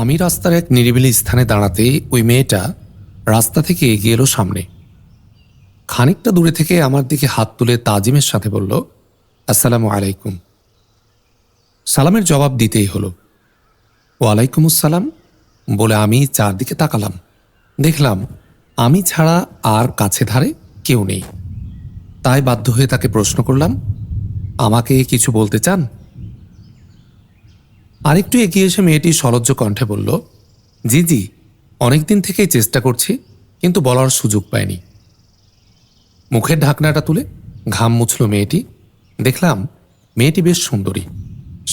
আমি রাস্তার এক নিরিবিলি স্থানে দাঁড়াতে ওই মেয়েটা রাস্তা থেকে এগিয়ে এলো সামনে। খানিকটা দূরে থেকে আমার দিকে হাত তুলে তাজিমের সাথে বলল, আসসালামু আলাইকুম। সালামের জবাব দিতেই হলো। ওয়ালাইকুম আসসালাম বলে আমি চারদিকে তাকালাম। দেখলাম আমি ছাড়া আর কাছে ধারে কেউ নেই। তাই বাধ্য হয়ে তাকে প্রশ্ন করলাম, আমাকে কিছু বলতে চান? আরেকটু এগিয়ে এসে মেয়েটি সলজ্জ কণ্ঠে বলল, জি জি, অনেকদিন থেকেই চেষ্টা করছি, কিন্তু বলার সুযোগ পাইনি। মুখের ঢাকনাটা তুলে ঘাম মুছল মেয়েটি। দেখলাম মেয়েটি বেশ সুন্দরী,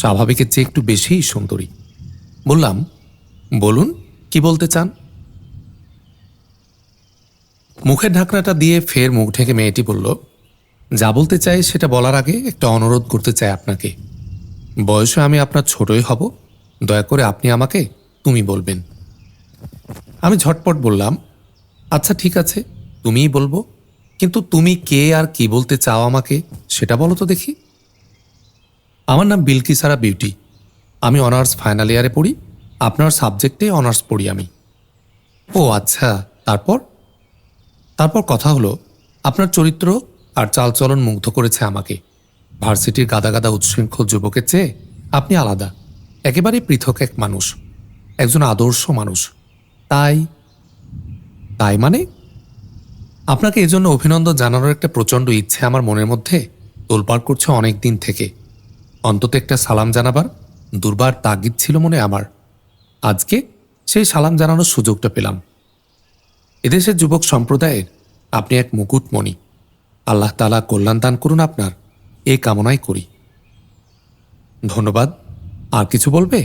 স্বাভাবিকের চেয়ে একটু বেশিই সুন্দরী। বললাম, বলুন, কি বলতে চান? মুখের ঢাকনাটা দিয়ে ফের মুখ ঢেকে মেয়েটি বলল, যা বলতে চাই সেটা বলার আগে একটা অনুরোধ করতে চাই আপনাকে। বয়সে আমি আপনার ছোটই হব, দয়া করে আপনি আমাকে তুমি বলবেন। আমি ঝটপট বললাম, আচ্ছা ঠিক আছে, তুমিই বলবো, কিন্তু তুমি কে আর কি বলতে চাও আমাকে সেটা বলো তো দেখি। আমার নাম বিলকিসারা বিউটি। আমি অনার্স ফাইনাল ইয়ারে পড়ি। আপনার সাবজেক্টে অনার্স পড়ি আমি। ও আচ্ছা, তারপর? তারপর কথা হলো, আপনার চরিত্র আর চালচলন মুগ্ধ করেছে আমাকে। ভার্সিটির গাদা গাদা উচ্ছৃঙ্খল যুবকের চেয়ে আপনি আলাদা, একেবারে পৃথক এক মানুষ, একজন আদর্শ মানুষ। তাই তাই মানে? আপনাকে এজন্য অভিনন্দন জানানোর একটা প্রচণ্ড ইচ্ছে আমার মনের মধ্যে তোলপাড় করছে অনেক দিন থেকে। অন্তত একটা সালাম জানাবার দুর্বার তাগিদ ছিল মনে আমার। আজকে সেই সালাম জানানোর সুযোগটা পেলাম। এদেশের যুবক সম্প্রদায়ের আপনি এক মুকুটমণি। আল্লাহ তাআলা কল্যাণ দান করুন আপনার, এই কামনাই করি। ধন্যবাদ। আর কিছু বলবে?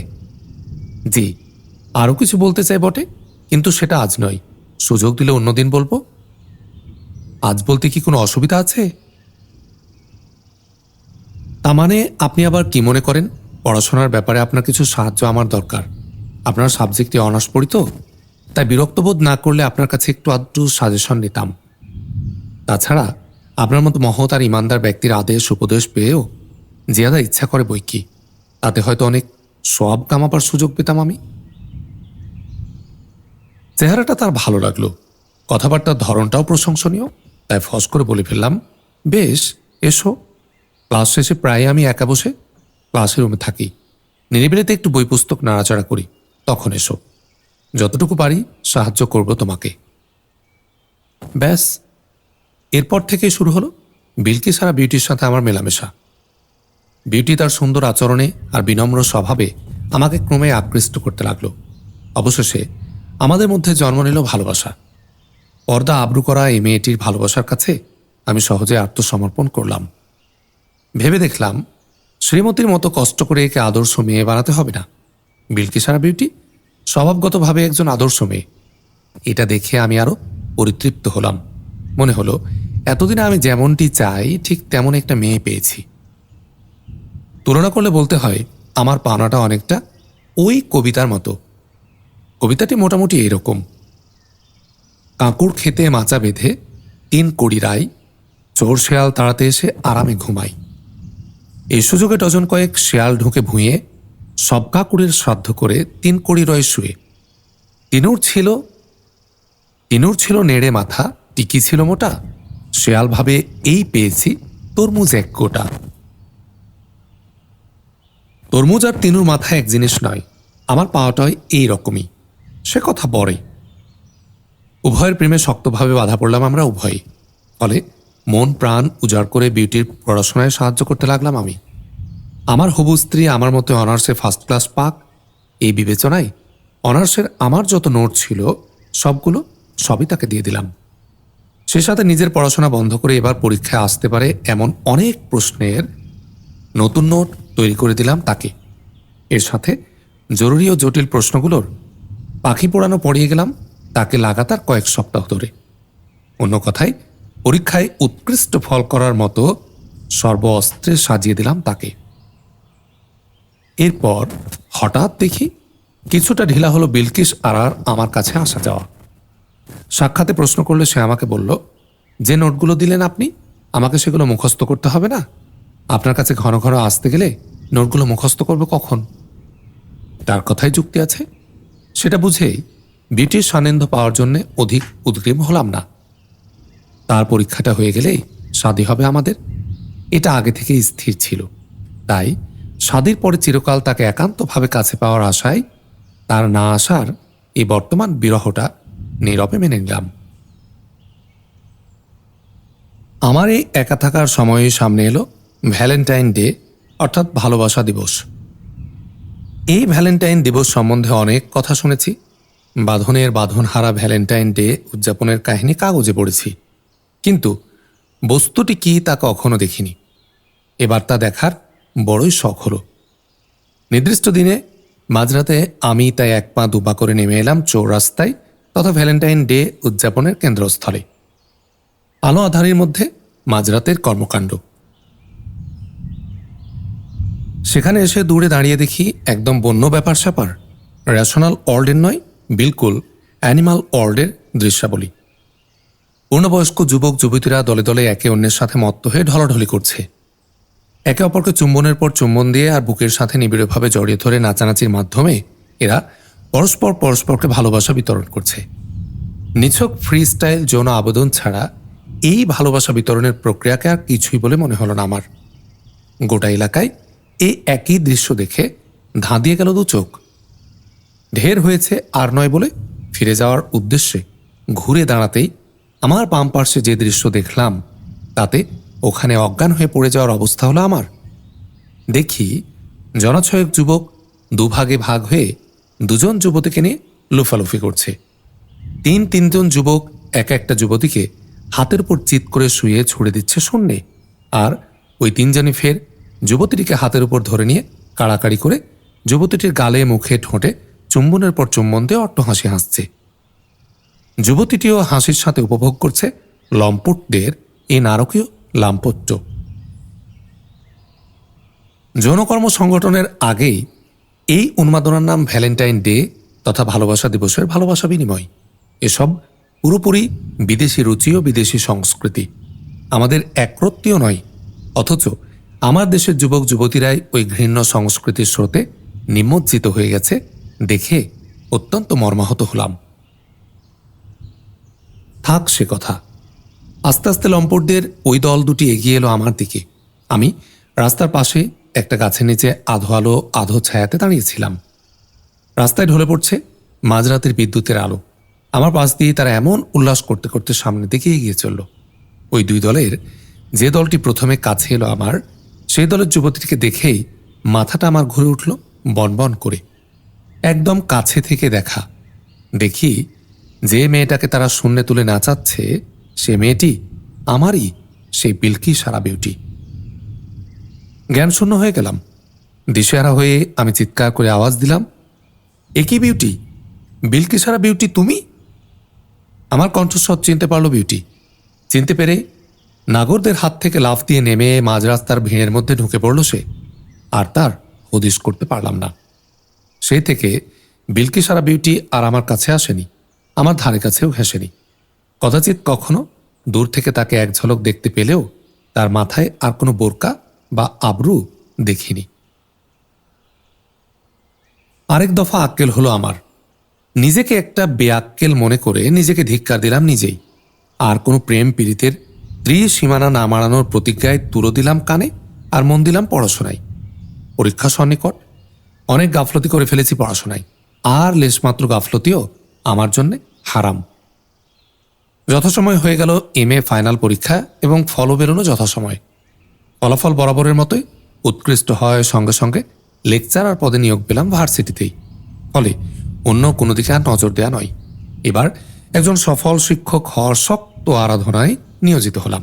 জি, আরও কিছু বলতে চাই বটে, কিন্তু সেটা আজ নয়, সুযোগ দিলে অন্যদিন বলবো। আজ বলতে কি কোনো অসুবিধা আছে? তা মানে আপনি আবার কি মনে করেন? পড়াশোনার ব্যাপারে আপনার কিছু সাহায্য আমার দরকার। আপনার সাবজেক্টে অনার্স পড়ি তো, তাই বিরক্তবোধ না করলে আপনার কাছে একটু আধটু সাজেশন নিতাম। তাছাড়া আপনার মতো মহৎ আর ইমানদার ব্যক্তির আদেশ উপদেশ পেয়েও জিয়াদা ইচ্ছা করে বই কি, তাতে হয়তো অনেক সব কামাবার সুযোগ পেতাম আমি। চেহারাটা তার ভালো লাগলো, কথাবার্তার ধরনটাও প্রশংসনীয়, তাই ফস করে বলে ফেললাম, বেশ, এসো। ক্লাস শেষে প্রায় আমি একা বসে ক্লাসের রুমে থাকি, নিরিবিলিতে একটু বই পুস্তক নাড়াচাড়া করি, তখন এসো, যতটুকু পারি সাহায্য করব তোমাকে। ব্যাস, এরপর থেকেই শুরু হলো বিলকিসারা বিউটির সাথে আমার মেলামেশা। বিউটি তার সুন্দর আচরণে আর বিনম্র স্বভাবে আমাকে ক্রমে আকৃষ্ট করতে লাগলো। অবশেষে আমাদের মধ্যে জন্ম নিল ভালোবাসা। পর্দা আবরু করা এই মেয়েটির ভালোবাসার কাছে আমি সহজে আত্মসমর্পণ করলাম। ভেবে দেখলাম, শ্রীমতীর মতো কষ্ট করে একে আদর্শ মেয়ে বানাতে হবে না। বিলকিসারা বিউটি স্বভাবগতভাবে একজন আদর্শ মেয়ে। এটা দেখে আমি আরো পরিতৃপ্ত হলাম। মনে হলো এতদিনে আমি যেমনটি চাই ঠিক তেমন একটা মেয়ে পেয়েছি। তুলনা করলে বলতে হয় আমার পাওনাটা অনেকটা ওই কবিতার মতো। কবিতাটি মোটামুটি এরকম: কাঁকুড় খেতে মাচা বেঁধে 3 কড়ি রাই, চোর শেয়াল তাড়াতে এসে আরামে ঘুমাই। এই সুযোগে ডজন কয়েক শেয়াল ঢুকে ভুঁয়ে সব কাকুরের শ্রাদ্ধ করে 3 কড়ি রয় শুয়ে। তিনুর ছিল নেড়ে মাথা, টিকি ছিল মোটা, শেয়াল ভাবে এই পেয়েছি তরমুজ 1 গোটা। তরমুজ আর তিনুর মাথা এক জিনিস নয়, আমার পাওয়াটাই এই রকমই, সে কথা বড়ে। উভয়ের প্রেমে শক্তভাবে বাধা পড়লাম আমরা উভয়ই। ফলে মন প্রাণ উজাড় করে বিউটির পড়াশোনায় সাহায্য করতে লাগলাম আমি। আমার হবু স্ত্রী আমার মতো অনার্সে ফার্স্ট ক্লাস পাক, এই বিবেচনায় অনার্সের আমার যত নোট ছিল সবই তাকে দিয়ে দিলাম। সে সাথে নিজের পড়াশোনা বন্ধ করে এবার পরীক্ষায় আসতে পারে এমন অনেক প্রশ্নের নতুন নোট তৈরি করে দিলাম তাকে। এর সাথে জরুরি ও জটিল প্রশ্নগুলোর পাখি পোড়ানো পড়িয়ে গেলাম তাকে লাগাতার কয়েক সপ্তাহ ধরে। অন্য কথায়, পরীক্ষায় উৎকৃষ্ট ফল করার মতো সর্ব অস্ত্রে সাজিয়ে দিলাম তাকে। এরপর হঠাৎ দেখি কিছুটা ঢিলা হলো বিলকিস আর আমার কাছে আসা যাওয়া। সাক্ষাতে প্রশ্ন করলে সে আমাকে বলল, যে নোটগুলো দিলেন আপনি আমাকে সেগুলো মুখস্থ করতে হবে না? আপনার কাছে ঘন ঘন আসতে গেলে নোটগুলো মুখস্থ করবে কখন? তার কথাই যুক্তি আছে। সেটা বুঝেই বিউটির সান্নিধ্য পাওয়ার জন্য অধিক উদ্গ্রীব হলাম না। তার পরীক্ষাটা হয়ে গেলেই শাদী হবে আমাদের, এটা আগে থেকেই স্থির ছিল। তাই শাদীর পরে চিরকাল তাকে একান্তভাবে কাছে পাওয়ার আশায় তার না আসার এই বর্তমান বিরহটা নীরবে মেনে নিলাম। আমার এই একা থাকার সময়ে সামনে এলো ভ্যালেন্টাইন ডে, অর্থাৎ ভালোবাসা দিবস। এই ভ্যালেন্টাইন দিবস সম্বন্ধে অনেক কথা শুনেছি। বাঁধনের বাঁধনহারা ভ্যালেন্টাইন ডে উদযাপনের কাহিনী কাগজে পড়েছি, কিন্তু বস্তুটি কি তা কখনো দেখিনি। এবার তা দেখার বড়ই শখ হলো। নির্দিষ্ট দিনে মাঝরাতে আমি তাই এক পা দুপা করে নেমে এলাম চৌরাস্তায় তথা ভ্যালেন্টাইন ডে উদযাপনের কেন্দ্রস্থলে। আলো আধারের মধ্যে মাঝরাতের কর্মকাণ্ড। সেখানে এসে দূরে দাঁড়িয়ে দেখি একদম বন্য ব্যাপার স্যাপার, রেশনাল ওয়ার্ল্ডের নয়, বিলকুল অ্যানিমাল ওয়ার্ল্ডের দৃশ্যাবলী। পূর্ণবয়স্ক যুবক যুবতীরা দলে দলে একে অন্যের সাথে মত্ত হয়ে ঢলাঢলি করছে। একে অপরকে চুম্বনের পর চুম্বন দিয়ে আর বুকের সাথে নিবিড়ভাবে জড়িয়ে ধরে নাচানাচির মাধ্যমে এরা পরস্পরকে ভালোবাসা বিতরণ করছে। নিছক ফ্রি স্টাইল যৌন আবেদন ছাড়া এই ভালোবাসা বিতরণের প্রক্রিয়াকে আর কিছুই বলে মনে হলো না আমার। গোটা এলাকায় এই একই দৃশ্য দেখে ধাঁ দিয়ে গেল দু চোখ। ঢের হয়েছে আর নয় বলে ফিরে যাওয়ার উদ্দেশ্যে ঘুরে দাঁড়াতেই আমার বাম পার্শ্বে যে দৃশ্য দেখলাম তাতে ওখানে অজ্ঞান হয়ে পড়ে যাওয়ার অবস্থা হলো আমার। দেখি জনছয়েক যুবক দুভাগে ভাগ হয়ে দুজন যুবতীকে নিয়ে লুফালুফি করছে। তিনজন যুবক এক একটা যুবতীকে হাতের উপর চিৎ করে শুয়ে ছুড়ে দিচ্ছে শূন্যে, আর ওই তিনজনই ফের যুবতীটিকে হাতের উপর ধরে নিয়ে কাড়াকাড়ি করে যুবতীটির গালে মুখে ঠোঁটে চুম্বনের পর চুম্বন দিয়ে অট্টহাসি হাসছে। যুবতীটিও হাসির সাথে উপভোগ করছে লম্পটদের এই নারকীয় লাম্পত্য। যৌনকর্ম সংগঠনের আগেই এই উন্মাদনার নাম ভ্যালেন্টাইন ডে তথা ভালোবাসা দিবসের ভালোবাসা বিনিময়। এসব পুরোপুরি বিদেশি রুচি ও বিদেশি সংস্কৃতি, আমাদের একরত্তীয় নয়। অথচ আমার দেশের যুবক যুবতীরাই ওই ঘৃণ্য সংস্কৃতির স্রোতে নিমজ্জিত হয়ে গেছে দেখে অত্যন্ত মর্মাহত হলাম। থাক সে কথা। আস্তে আস্তে লম্পটদের ওই দল দুটি এগিয়ে এলো আমার দিকে। আমি রাস্তার পাশে একটা গাছের নিচে আধো আলো আধো ছায়াতে দাঁড়িয়েছিলাম। রাস্তায় ঢলে পড়ছে মাঝরাতের বিদ্যুতের আলো। আমার পাশ দিয়ে তারা এমন উল্লাস করতে করতে সামনের দিকে এগিয়ে চলল। ওই দুই দলের যে দলটি প্রথমে কাছে এলো আমার, সেই দলের যুবতীটিকে দেখেই মাথাটা আমার ঘুরে উঠল বনবন করে। একদম কাছে থেকে দেখা। দেখি যে মেয়েটাকে তারা শূন্যে তুলে নাচাচ্ছে সে মেয়েটি আমারই সেই বিলকি সারা বিউটি। জ্ঞানশূন্য হয়ে গেলাম। দিশেহারা হয়ে আমি চিৎকার করে আওয়াজ দিলাম, একই বিউটি, বিলকি সারা বিউটি তুমি? আমার কণ্ঠস্বর চিনতে পারল বিউটি। চিনতে পেরে নাগরদের হাত থেকে লাফ দিয়ে নেমে মাঝ রাস্তার ভিড়ের মধ্যে ঢুকে পড়ল সে। আর তার হদিশ করতে পারলাম না। সেই থেকে বিলকি সারা বিউটি আর আমার কাছে আসেনি, আমার ধারে কাছেও ঘেঁষেনি। কদাচিৎ কখনো দূর থেকে তাকে এক ঝলক দেখতে পেলেও তার মাথায় আর কোনো বোরকা বা আবরু দেখিনি। আরেক দফা আক্কেল হলো আমার। নিজেকে একটা বেআক্কেল মনে করে নিজেকে ধিক্কার দিলাম নিজেই। আর কোনো প্রেম পীড়িতের ত্রিসীমানা না মারানোর প্রতিজ্ঞায় তুলো দিলাম কানে, আর মন দিলাম পড়াশোনায়। পরীক্ষা সন্নিকট, অনেক গাফলতি করে ফেলেছি পড়াশোনায়, আর লেশমাত্র গাফলতিও আমার জন্যে হারাম। যথাসময় হয়ে গেল MA ফাইনাল পরীক্ষা এবং ফলও বেরোনো যথাসময়। ফলাফল বরাবরের মতোই উৎকৃষ্ট হয়, সঙ্গে সঙ্গে লেকচারার পদে নিয়োগ পেলাম ভার্সিটিতেই। ফলে অন্য কোনো দিকে আর নজর দেয়া নয়। এবার একজন সফল শিক্ষক হওয়ার শক্ত আরাধনায় নিয়োজিত হলাম।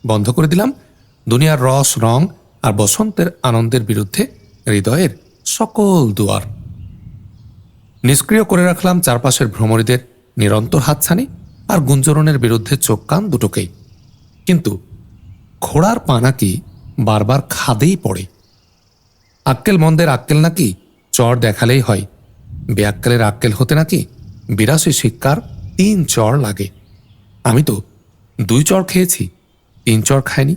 বন্ধ করে দিলাম দুনিয়ার রস রং আর বসন্তের আনন্দের বিরুদ্ধে হৃদয়ের সকল দুয়ার। নিষ্ক্রিয় করে রাখলাম চারপাশের ভ্রমরীদের নিরন্তর হাতছানি আর গুঞ্জরণের বিরুদ্ধে চোখ কান দুটোকেই। কিন্তু ঘোড়ার পা নাকি বারবার খাদেই পড়ে। আক্কেল মন্দের আক্কেল নাকি চর দেখালেই হয়, বেআক্কেলের আক্কেল হতে নাকি 82 শিক্ষার 3 চর লাগে। আমি তো 2 চর খেয়েছি, 3 চর খাইনি।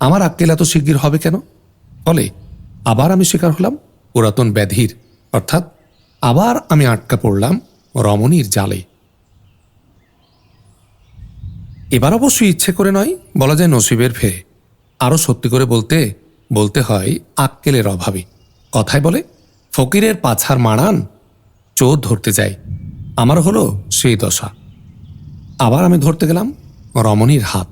আমার আক্কেল এত শিগগির হবে কেন? ফলে আবার আমি শিকার হলাম পুরাতন ব্যাধির, অর্থাৎ আবার আমি আটকা পড়লাম রমণীর জালে। এবার অবশ্যই ইচ্ছে করে নয়, বলা যায় নসিবের ফেরে। আরও সত্যি করে বলতে বলতে হয় আক্কেলের অভাবে। কথায় বলে ফকিরের পাছার মারান চোর ধরতে যায়। আমার হলো সেই দশা। আবার আমি ধরতে গেলাম রমণীর হাত।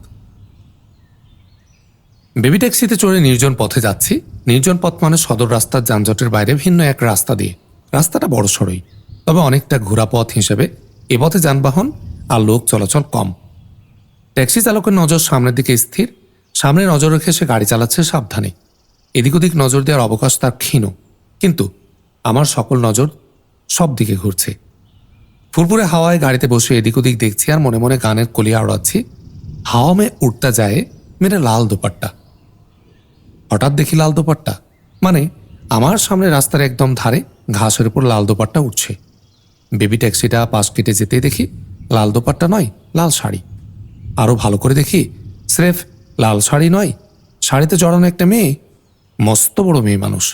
বেবি ট্যাক্সিতে চড়ে নির্জন পথে যাচ্ছি। নির্জন পথ মানে সদর রাস্তার যানজটের বাইরে ভিন্ন এক রাস্তা দিয়ে। রাস্তাটা বড় সড়ই, তবে অনেকটা ঘোরা পথ হিসেবে এ পথে যানবাহন আর লোক চলাচল কম। ট্যাক্সি চালকের নজর সামনের দিকে স্থির। সামনে নজর রেখে সে গাড়ি চালাচ্ছে সাবধানে। এদিক ওদিক নজর দেওয়ার অবকাশ তার ক্ষীণ, কিন্তু আমার সকল নজর সব দিকে ঘুরছে। ফুরফুরে হাওয়ায় গাড়িতে বসে এদিক ওদিক দেখছি আর মনে মনে গানের কলিয়া ওড়াচ্ছি। হাওয়া মে উঠতা যায় মেরে লাল দোপাট্টা। হঠাৎ দেখি লাল দোপাট্টা, মানে আমার সামনে রাস্তার একদম ধারে ঘাসের উপর লাল দোপাট্টা উঠছে। বেবি ট্যাক্সিটা পাশ কেটে যেতেই দেখি লাল দোপাট্টা নয়, লাল শাড়ি। আরও ভালো করে দেখি স্রেফ লাল শাড়ি নয়, শাড়িতে জড়ানো একটা মেয়ে, মস্ত বড় মেয়ে মানুষ।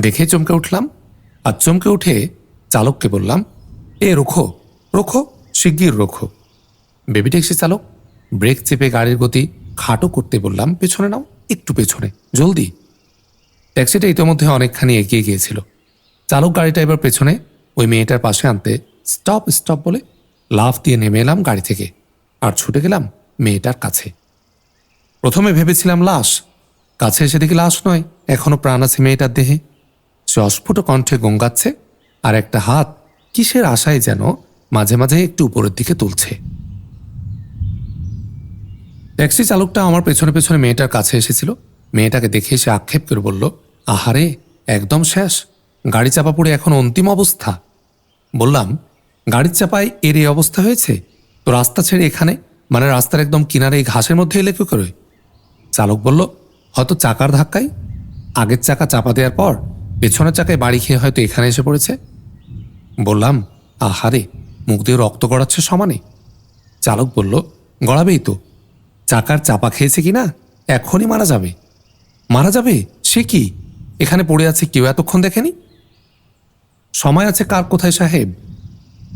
দেখে চমকে উঠলাম, আর চমকে উঠে চালককে বললাম, এ রোখো রোখো, শিগগির রোখো। বেবি ট্যাক্সি চালক ব্রেক চেপে গাড়ির গতি খাটো করতে বললাম, পেছনে নাও, একটু পেছনে, জলদি। ট্যাক্সিটা ইতিমধ্যে অনেকখানি এগিয়ে গিয়েছিল। চালক গাড়িটা এবার পেছনে ওই মেয়েটার পাশে আনতে স্টপ স্টপ বলে লাফ দিয়ে নেমে এলাম গাড়ি থেকে আর ছুটে গেলাম মেয়েটার কাছে। প্রথমে ভেবেছিলাম লাশ, কাছে এসে দেখি লাশ নয়, এখনো প্রাণ আছে মেয়েটার দেহে। সে অস্ফুট কণ্ঠে গঙ্গাচ্ছে আর একটা হাত কিসের আশায় যেন মাঝে মাঝে একটু উপরের দিকে তুলছে। ট্যাক্সি চালকটা আমার পেছনে পেছনে মেয়েটার কাছে এসেছিল। মেয়েটাকে দেখে সে আক্ষেপ করে বলল, আহারে, একদম শেষ, গাড়ি চাপা পড়ে এখন অন্তিম অবস্থা। বললাম, গাড়ির চাপায় এর এই অবস্থা হয়েছে তো রাস্তা ছেড়ে এখানে, মানে রাস্তার একদম কিনারে এই ঘাসের মধ্যে এলে কি করে? চালক বলল, হয়তো চাকার ধাক্কায়, আগের চাকা চাপা দেওয়ার পর পেছনের চাকায় বাড়ি খেয়ে হয়তো এখানে এসে পড়েছে। বললাম, আহারে, মুখ দিয়ে রক্ত গড়াচ্ছে সমানে। চালক বলল, গড়াবেই তো, চাকার চাপা খেয়েছে কিনা এখনই মারা যাবে। মারা যাবে? সে কি, এখানে পড়ে আছে, কেউ এতক্ষণ দেখেনি? সময় আছে কার কোথায় সাহেব?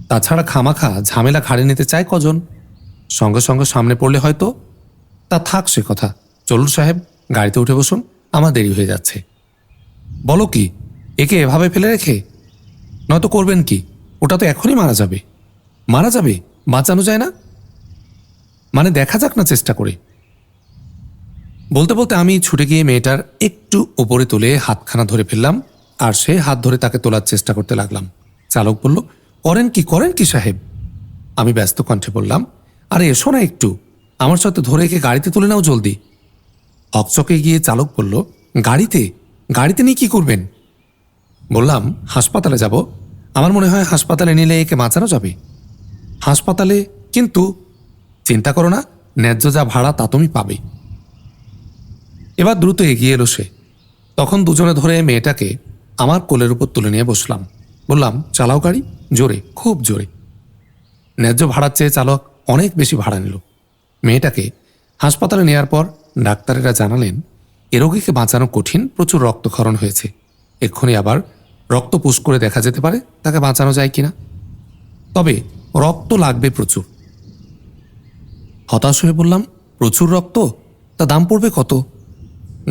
তাছাড়া খামাখা ঝামেলা ঘাড়ে নিতে চায় কজন? সঙ্গে সঙ্গে সামনে পড়লে হয়তো। তা থাক সে কথা, চলুন সাহেব, গাড়িতে উঠে বসুন, আমার দেরি হয়ে যাচ্ছে। বলো কি, একে এভাবে ফেলে রেখে? নয়তো করবেন কি, ওটা তো এখনই মারা যাবে। মারা যাবে, বাঁচানো যায় না? মানে দেখা যাক না চেষ্টা করে। বলতে বলতে আমি ছুটে গিয়ে মেয়েটার একটু উপরে তুলে হাতখানা ধরে ফেললাম আর সে হাত ধরে তাকে তোলার চেষ্টা করতে লাগলাম। চালক বলল, করেন কি সাহেব? আমি ব্যস্ত কণ্ঠে বললাম, আরে এসো না একটু, আমার সাথে ধরে একে গাড়িতে তুলে নাও জলদি। হকচকে গিয়ে চালক বলল, গাড়িতে? গাড়িতে নিয়ে কি করবেন? বললাম, হাসপাতালে যাব। আমার মনে হয় হাসপাতালে নিলে একে বাঁচানো যাবে। হাসপাতালে? কিন্তু চিন্তা করো না, ন্যায্য যা ভাড়া তা তুমি পাবে। এবার দ্রুত এগিয়ে এলো সে। তখন দুজনে ধরে মেয়েটাকে আমার কোলের উপর তুলে নিয়ে বসলাম। বললাম, চালাও গাড়ি, জোরে, খুব জোরে। ন্যায্য ভাড়ার চেয়ে চালক অনেক বেশি ভাড়া নিল। মেয়েটাকে হাসপাতালে নেওয়ার পর ডাক্তারেরা জানালেন, এ রোগীকে বাঁচানো কঠিন, প্রচুর রক্তক্ষরণ হয়েছে। এক্ষুনি আবার রক্ত পুশ করে দেখা যেতে পারে তাকে বাঁচানো যায় কিনা, তবে রক্ত লাগবে প্রচুর। হতাশ হয়ে বললাম, প্রচুর রক্ত? তা দাম পড়বে কত?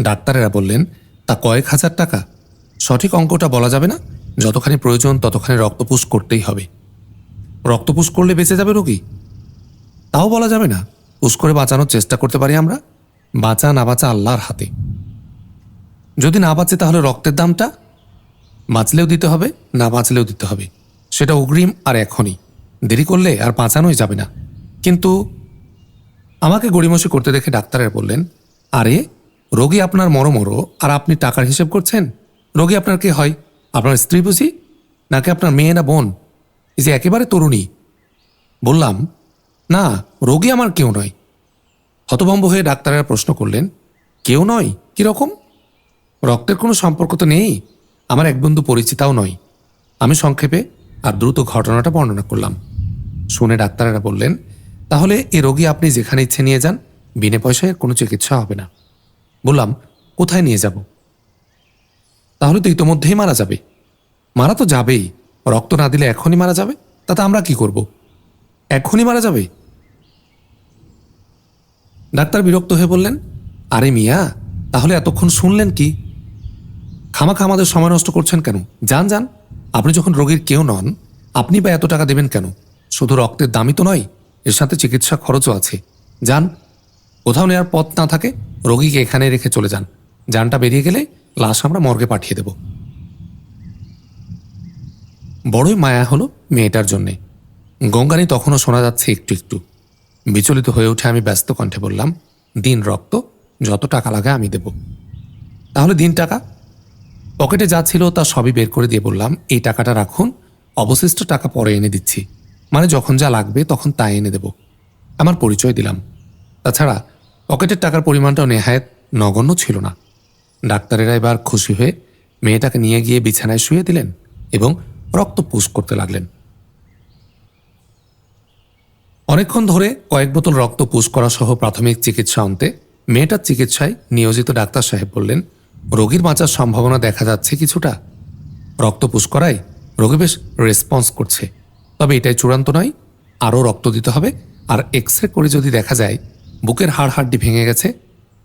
ডাক্তারেরা বললেন, তা কয়েক হাজার টাকা। সঠিক অঙ্কটা বলা যাবে না, যতখানি প্রয়োজন ততখানি রক্তপুষ করতেই হবে। রক্তপুষ করলে বেঁচে যাবে রোগী? তাও বলা যাবে না, পুষ করে বাঁচানোর চেষ্টা করতে পারি আমরা। বাঁচা না বাঁচা আল্লাহর হাতে। যদি না বাঁচে তাহলে রক্তের দামটা বাঁচলেও দিতে হবে, না বাঁচলেও দিতে হবে। সেটা অগ্রিম আর এখনই, দেরি করলে আর বাঁচানোই যাবে না। কিন্তু আমাকে গড়িমসি করতে দেখে ডাক্তারের বললেন, আরে, রোগী আপনার মরো আর আপনি টাকার হিসেব করছেন? রোগী আপনার কে হয়? আপনার স্ত্রী বুঝি, নাকি আপনার মেয়ে না বোন, এই যে একেবারে তরুণী? বললাম, না, রোগী আমার কেউ নয়। হতভম্ব হয়ে ডাক্তারেরা প্রশ্ন করলেন, কেউ নয় কিরকম? রক্তের কোনো সম্পর্ক তো নেই, আমার এক বন্ধু পরিচিতাও নয়। আমি সংক্ষেপে আর দ্রুত ঘটনাটা বর্ণনা করলাম। শুনে ডাক্তারেরা বললেন, তাহলে এ রোগী আপনি যেখানে ইচ্ছে নিয়ে যান, বিনা পয়সায় কোনো চিকিৎসা হবে না। বললাম, কোথায় নিয়ে যাব? তাহলে তো ইতোমধ্যেই মারা যাবে। মারা তো যাবেই, রক্ত না দিলে এখনই মারা যাবে, তাতে আমরা কি করব? এখনই মারা যাবে। ডাক্তার বিরক্ত হয়ে বললেন, আরে মিয়া, তাহলে এতক্ষণ শুনলেন কি? খামাখা আমাদের সময় নষ্ট করছেন কেন? যান যান, আপনি যখন রোগীর কেউ নন, আপনি বা এত টাকা দেবেন কেন? শুধু রক্তের দামই তো নয়, এর সাথে চিকিৎসা খরচও আছে। যান, কোথাও নেওয়ার পথ না থাকে রোগীকে এখানে রেখে চলে যান। যানটা বেরিয়ে গেলে লাশ আমরা মর্গে পাঠিয়ে দেব। বড়ই মায়া হলো মেয়েটার জন্যে। গঙ্গানি তখনও শোনা যাচ্ছে একটু একটু। বিচলিত হয়ে উঠে আমি ব্যস্ত কণ্ঠে বললাম, দিন রক্ত, যত টাকা লাগে আমি দেব। তাহলে দিন টাকা। পকেটে যা ছিল তা সবই বের করে দিয়ে বললাম, এই টাকাটা রাখুন, অবশিষ্ট টাকা পরে এনে দিচ্ছি। মানে যখন যা লাগবে তখন তাই এনে দেব। আমার পরিচয় দিলাম। তাছাড়া পকেটের টাকার পরিমাণটাও নেহায়েত নগণ্য ছিল না। ডাক্তারেরা এবার খুশি হয়ে মেয়েটাকে নিয়ে গিয়ে বিছানায় শুয়ে দিলেন এবং রক্ত পুশ করতে লাগলেন। অনেকক্ষণ ধরে কয়েক বোতল রক্ত পুশ করা সহ প্রাথমিক চিকিৎসা অন্তে মেয়েটার চিকিৎসায় নিয়োজিত ডাক্তার সাহেব বললেন, রোগীর বাঁচার সম্ভাবনা দেখা যাচ্ছে কিছুটা। রক্ত পুশ করায় রোগী বেশ রেসপন্স করছে, তবে এটাই চূড়ান্ত নয়, আরও রক্ত দিতে হবে। আর এক্সরে করে যদি দেখা যায় বুকের হাড়হাড্ডি ভেঙে গেছে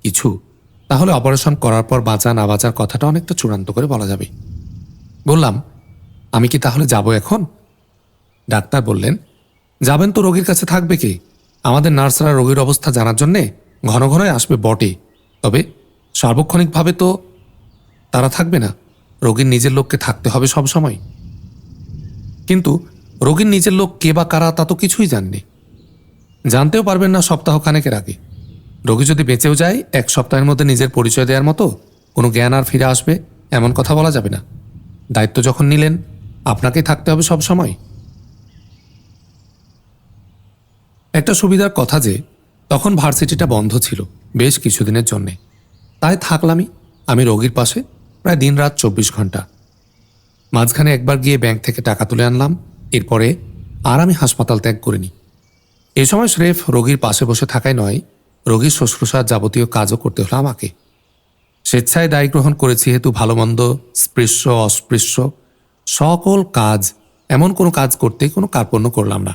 কিছু, তাহলে অপারেশন করার পর বাঁচা না বাঁচার কথাটা অনেকটা চূড়ান্ত করে বলা যাবে। বললাম, আমি কি তাহলে যাব এখন? ডাক্তার বললেন, যাবেন তো রোগীর কাছে থাকবে কে? আমাদের নার্সরা রোগীর অবস্থা জানার জন্যে ঘন ঘনই আসবে বটে, তবে সার্বক্ষণিকভাবে তো তারা থাকবে না। রোগীর নিজের লোককে থাকতে হবে সব সময়। কিন্তু রোগীর নিজের লোক কে বা কারা তা তো কিছুই জাননি, জানতেও পারবেন না সপ্তাহখানেকের আগে। রোগী যদি বেঁচেও যায়, এক সপ্তাহের মধ্যে নিজের পরিচয় দেওয়ার মতো কোনো জ্ঞান আর ফিরে আসবে এমন কথা বলা যাবে না। দায়িত্ব যখন নিলেন, আপনাকেই থাকতে হবে সব সময়। একটা সুবিধার কথা যে তখন ভার্সিটিটা বন্ধ ছিল বেশ কিছুদিনের জন্যে, তাই থাকলামই আমি রোগীর পাশে প্রায় দিনরাত 24 ঘন্টা। মাঝখানে একবার গিয়ে ব্যাংক থেকে টাকা তুলে আনলাম, এরপরে আর আমি হাসপাতাল ত্যাগ করিনি। এই সময় স্রেফ রোগীর পাশে বসে থাকাই নয়, রোগীর শুশ্রূষার যাবতীয় কাজও করতে হলো আমাকে। স্বেচ্ছায় দায় গ্রহণ করেছি হেতু ভালো মন্দ, স্পৃশ্য অস্পৃশ্য সকল কাজ, এমন কোনো কাজ করতেই কোনো কার্পণ্য করলাম না।